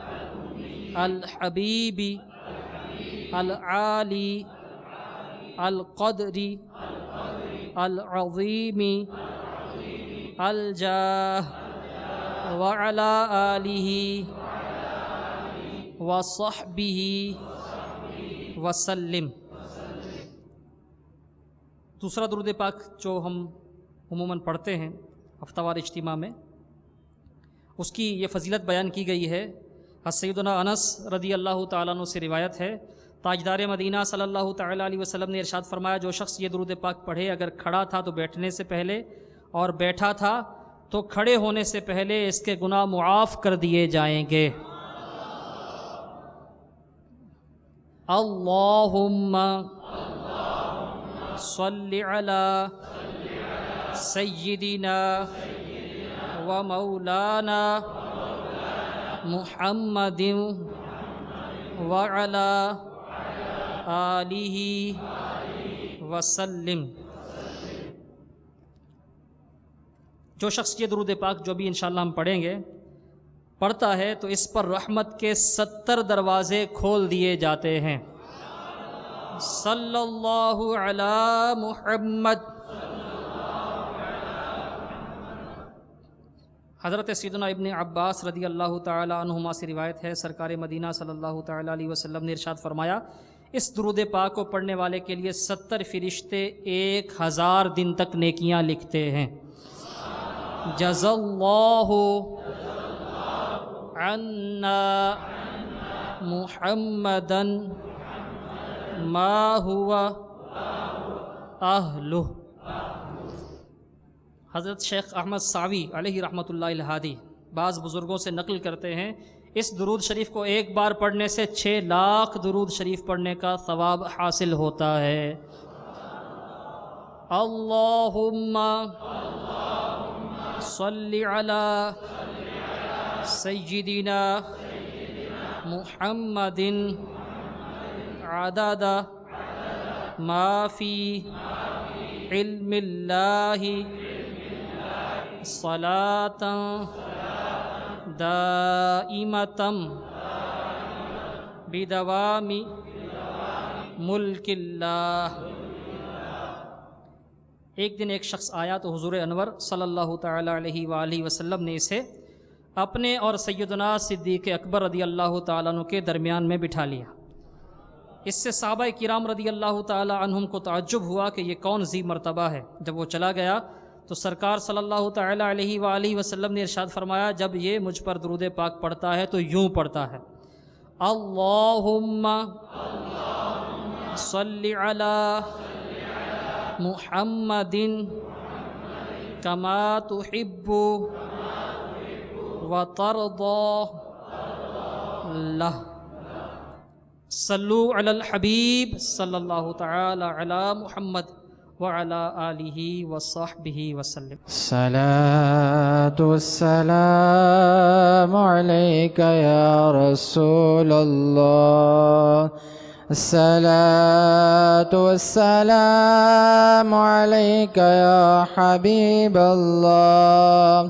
الحبیب العالی القدر العظیم الجاہ وعلی آلہ وصحبہ وسلم۔ دوسرا درود پاک جو ہم عموماً پڑھتے ہیں ہفتہ وار اجتماع میں، اس کی یہ فضیلت بیان کی گئی ہے۔ سیدنا انس رضی اللہ تعالیٰ عنہ سے روایت ہے، تاجدار مدینہ صلی اللہ تعالیٰ علیہ وسلم نے ارشاد فرمایا جو شخص یہ درود پاک پڑھے، اگر کھڑا تھا تو بیٹھنے سے پہلے، اور بیٹھا تھا تو کھڑے ہونے سے پہلے اس کے گناہ معاف کر دیے جائیں گے۔ اللہم صلی علی سیدنا و مولانا محمد وعلی آلہ وسلم۔ جو شخص یہ درود پاک جو بھی انشاءاللہ ہم پڑھیں گے پڑھتا ہے تو اس پر رحمت کے 70 دروازے کھول دیے جاتے ہیں۔ صلی اللہ علی محمد۔ حضرت سیدنا ابن عباس رضی اللہ تعالی عنہما سے روایت ہے، سرکار مدینہ صلی اللہ تعالی علیہ وسلم نے ارشاد فرمایا اس درود پاک کو پڑھنے والے کے لیے 70 فرشتے 1000 دن تک نیکیاں لکھتے ہیں۔ جزا اللہ عنا محمدا ما ہوا اہلہ۔ حضرت شیخ احمد سعوی علیہ رحمۃ اللہ الہادی بعض بزرگوں سے نقل کرتے ہیں اس درود شریف کو ایک بار پڑھنے سے 6 لاکھ درود شریف پڑھنے کا ثواب حاصل ہوتا ہے۔ اللہم صلی علی سیدنا محمد عدد ما فی علم اللہ صلاۃ دائمۃ بدوام ملک اللہ۔ ایک دن ایک شخص آیا تو حضور انور صلی اللہ تعالی علیہ وآلہ وسلم نے اسے اپنے اور سیدنا صدیق اکبر رضی اللہ تعالیٰ عنہ کے درمیان میں بٹھا لیا۔ اس سے صحابہ کرام رضی اللہ تعالی عنہم کو تعجب ہوا کہ یہ کون ذی مرتبہ ہے۔ جب وہ چلا گیا تو سرکار صلی اللہ تعالی علیہ وآلہ وسلم نے ارشاد فرمایا جب یہ مجھ پر درود پاک پڑھتا ہے تو یوں پڑھتا ہے، اللہم صلی علی محمد کما تحب وترضى لہ۔ صلو علی الحبیب صلی اللہ تعالی علی محمد وعلی آلہ وصحبہ وسلم۔ صلاة والسلام علیک یا رسول اللہ، الصلاة والسلام علیک یا حبیب اللہ،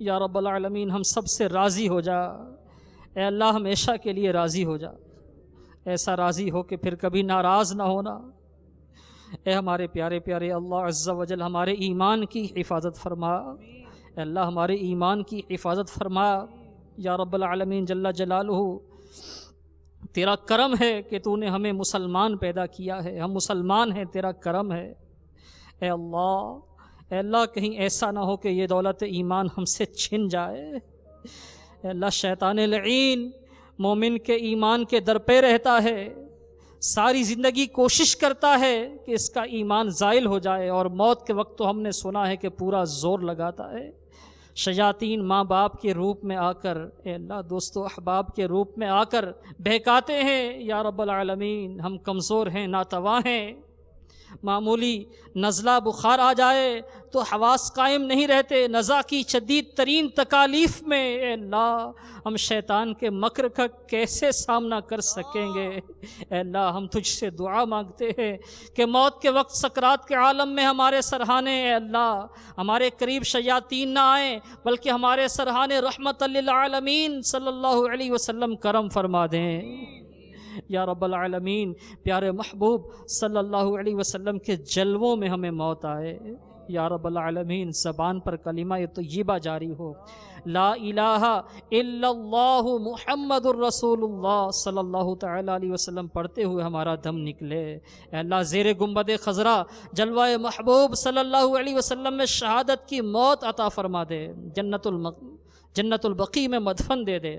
یا رب العالمین ہم سب سے راضی ہو جا، اے اللہ ہمیشہ کے لیے راضی ہو جا، ایسا راضی ہو کہ پھر کبھی ناراض نہ ہونا۔ اے ہمارے پیارے پیارے اللہ عز و جل ہمارے ایمان کی حفاظت فرما، اے اللہ ہمارے ایمان کی حفاظت فرما یا رب العالمین جل جلالہ۔ تیرا کرم ہے کہ تو نے ہمیں مسلمان پیدا کیا ہے، ہم مسلمان ہیں، تیرا کرم ہے اے اللہ۔ اے اللہ کہیں ایسا نہ ہو کہ یہ دولت ایمان ہم سے چھن جائے۔ اے اللہ شیطان لعین مومن کے ایمان کے در پہ رہتا ہے، ساری زندگی کوشش کرتا ہے کہ اس کا ایمان زائل ہو جائے، اور موت کے وقت تو ہم نے سنا ہے کہ پورا زور لگاتا ہے۔ شیاطین ماں باپ کے روپ میں آ کر، اے اللہ دوستو احباب کے روپ میں آ کر بہکاتے ہیں یا رب العالمین۔ ہم کمزور ہیں، ناتواں ہیں، معمولی نزلہ بخار آ جائے تو حواس قائم نہیں رہتے، نزا کی شدید ترین تکالیف میں اے اللہ ہم شیطان کے مکر کا کیسے سامنا کر سکیں گے؟ اے اللہ ہم تجھ سے دعا مانگتے ہیں کہ موت کے وقت سکرات کے عالم میں ہمارے سرحانے اے اللہ ہمارے قریب شیاطین نہ آئیں، بلکہ ہمارے سرحانے رحمت للعالمین صلی اللہ علیہ وسلم کرم فرما دیں یا رب العالمین۔ پیارے محبوب صلی اللہ علیہ وسلم کے جلووں میں ہمیں موت آئے یا رب العالمین، زبان پر کلمہ طیبہ جاری ہو، لا الہ الا اللہ محمد الرسول اللہ صلی اللہ تعالی علیہ وسلم پڑھتے ہوئے ہمارا دم نکلے۔ اے اللہ زیر گنبد خضرا جلوہ محبوب صلی اللہ علیہ وسلم میں شہادت کی موت عطا فرما دے، جنت البقیع میں مدفن دے دے،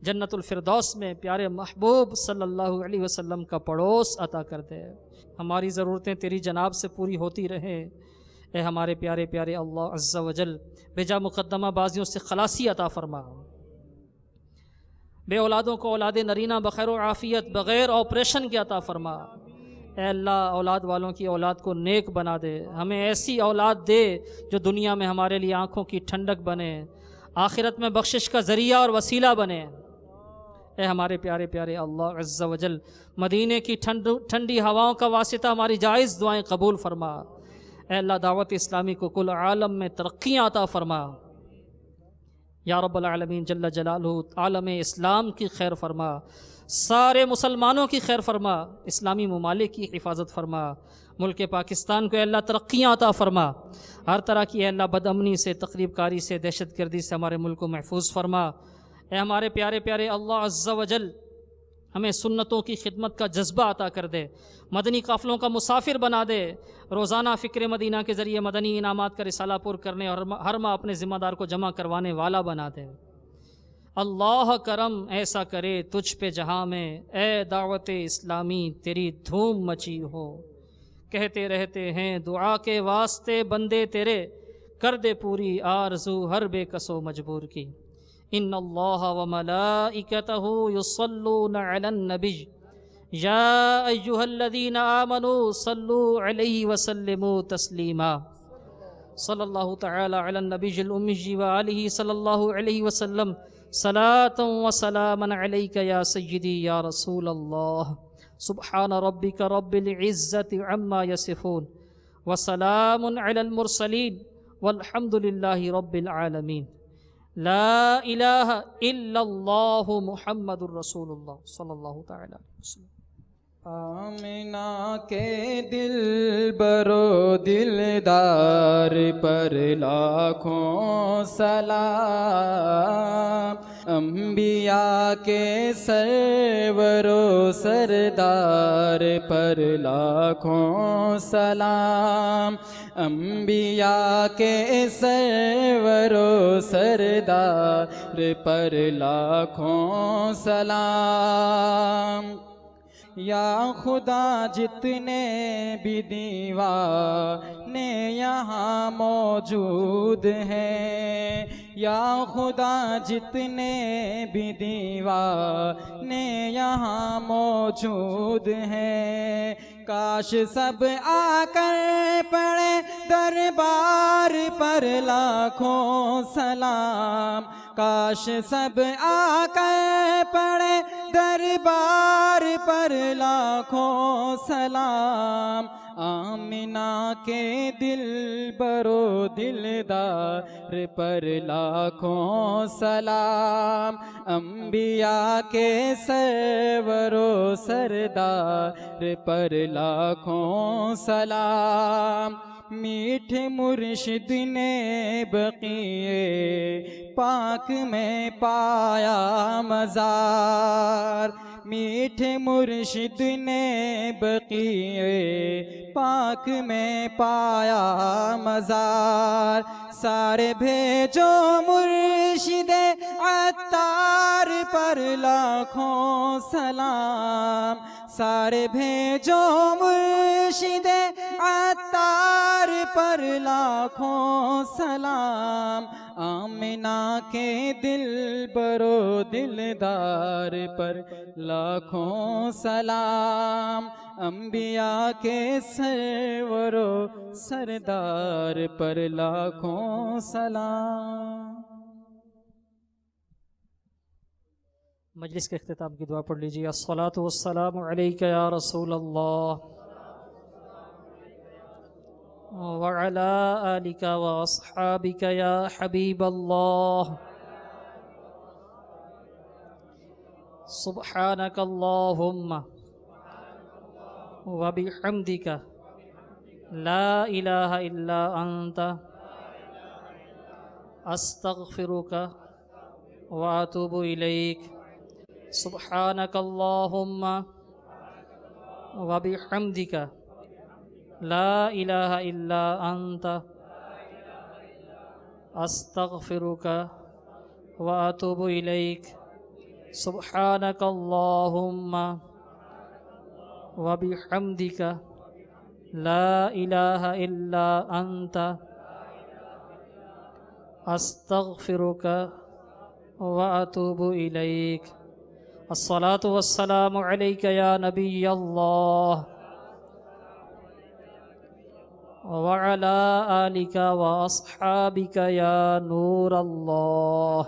جنت الفردوس میں پیارے محبوب صلی اللہ علیہ وسلم کا پڑوس عطا کر دے۔ ہماری ضرورتیں تیری جناب سے پوری ہوتی رہیں اے ہمارے پیارے پیارے اللہ عز و جل۔ بجا مقدمہ بازیوں سے خلاصی عطا فرما، بے اولادوں کو اولاد نرینہ بخیر و عافیت بغیر آپریشن کے عطا فرما۔ اے اللہ اولاد والوں کی اولاد کو نیک بنا دے، ہمیں ایسی اولاد دے جو دنیا میں ہمارے لیے آنکھوں کی ٹھنڈک بنے، آخرت میں بخشش کا ذریعہ اور وسیلہ بنے۔ اے ہمارے پیارے پیارے اللہ عز و جل مدینے کی ٹھنڈی ہواؤں کا واسطہ ہماری جائز دعائیں قبول فرما۔ اے اللہ دعوت اسلامی کو کل عالم میں ترقیاں عطا فرما یا رب العالمین جل جلالہ۔ عالم اسلام کی خیر فرما، سارے مسلمانوں کی خیر فرما، اسلامی ممالک کی حفاظت فرما، ملک پاکستان کو اے اللہ ترقیاں عطا فرما، ہر طرح کی اے اللہ بد امنی سے، تخریب کاری سے، دہشت گردی سے ہمارے ملک کو محفوظ فرما۔ اے ہمارے پیارے پیارے اللہ عز و جل ہمیں سنتوں کی خدمت کا جذبہ عطا کر دے، مدنی قافلوں کا مسافر بنا دے، روزانہ فکر مدینہ کے ذریعے مدنی انعامات کا رسالہ پر کرنے اور ہر ماہ اپنے ذمہ دار کو جمع کروانے والا بنا دے۔ اللہ کرم ایسا کرے تجھ پہ جہاں میں، اے دعوت اسلامی تیری دھوم مچی ہو۔ کہتے رہتے ہیں دعا کے واسطے بندے تیرے، کر دے پوری آرزو ہر بے کس و مجبور کی۔ ان اللہ وملائکتہ یصلون علی النبی یا ایہا الذین آمنوا صلوا علیہ وسلموا تسلیما۔ صلی اللہ تعالی علی النبی الامی وآلہ صلی اللہ علیہ وسلم، صلاۃ و سلاما علیک یا سیدی یا رسول اللہ۔ سبحان ربک رب العزۃ عما یصفون وسلام علی المرسلین والحمد للہ رب العالمین۔ لا الہ الا اللہ محمد الرسول اللہ صلی اللہ تعالی علیہ وسلم۔ آمنہ کے دل برو دلدار پر لاکھوں سلام، انبیاء کے سرور و سردار پر لاکھوں سلام، انبیاء کے سرور و سردار پر لاکھوں سلام۔ یا خدا جتنے بھی دیوانے یہاں موجود ہیں، یا خدا جتنے بھی دیوانے یہاں موجود ہیں، کاش سب آ کر پڑے دربار پر لاکھوں سلام، کاش سب آ کر پڑے دربار پر لاکھوں سلام۔ آمنہ کے دل برو دلدار پر لاکھوں سلام، انبیاء کے سرور و سردار پر لاکھوں سلام، میٹھے مرشد نے بقیع پاک میں پایا مزار، میٹھے مرشد نے بقیع پاک میں پایا مزار، سارے بھیجو مرشد عطار پر لاکھوں سلام، سارے بھیجو مرشد عطار پر لاکھوں سلام، آمنہ کے دل برو دلدار پر لاکھوں سلام، انبیاء کے سرور و سردار پر لاکھوں سلام۔ مجلس کے اختتام کی دعا پڑھ لیجیے۔ الصلاۃ والسلام علیک یا رسول اللہ وعلی آلک واصحابک یا حبیب اللہ، سبحانک اللہم وبحمدک لا الہ الا انت استغفرک واتوب الیک، سبحانک اللہم وبحمدک لا الہ الا انت استغفرک واتوب الیک، سبحانک اللہم وبحمدک لا الہ الا انت استغفرک واتوب الیک۔ الصلاۃ والسلام علیک یا نبی اللہ وعلی آلک واصحابک یا نور اللہ۔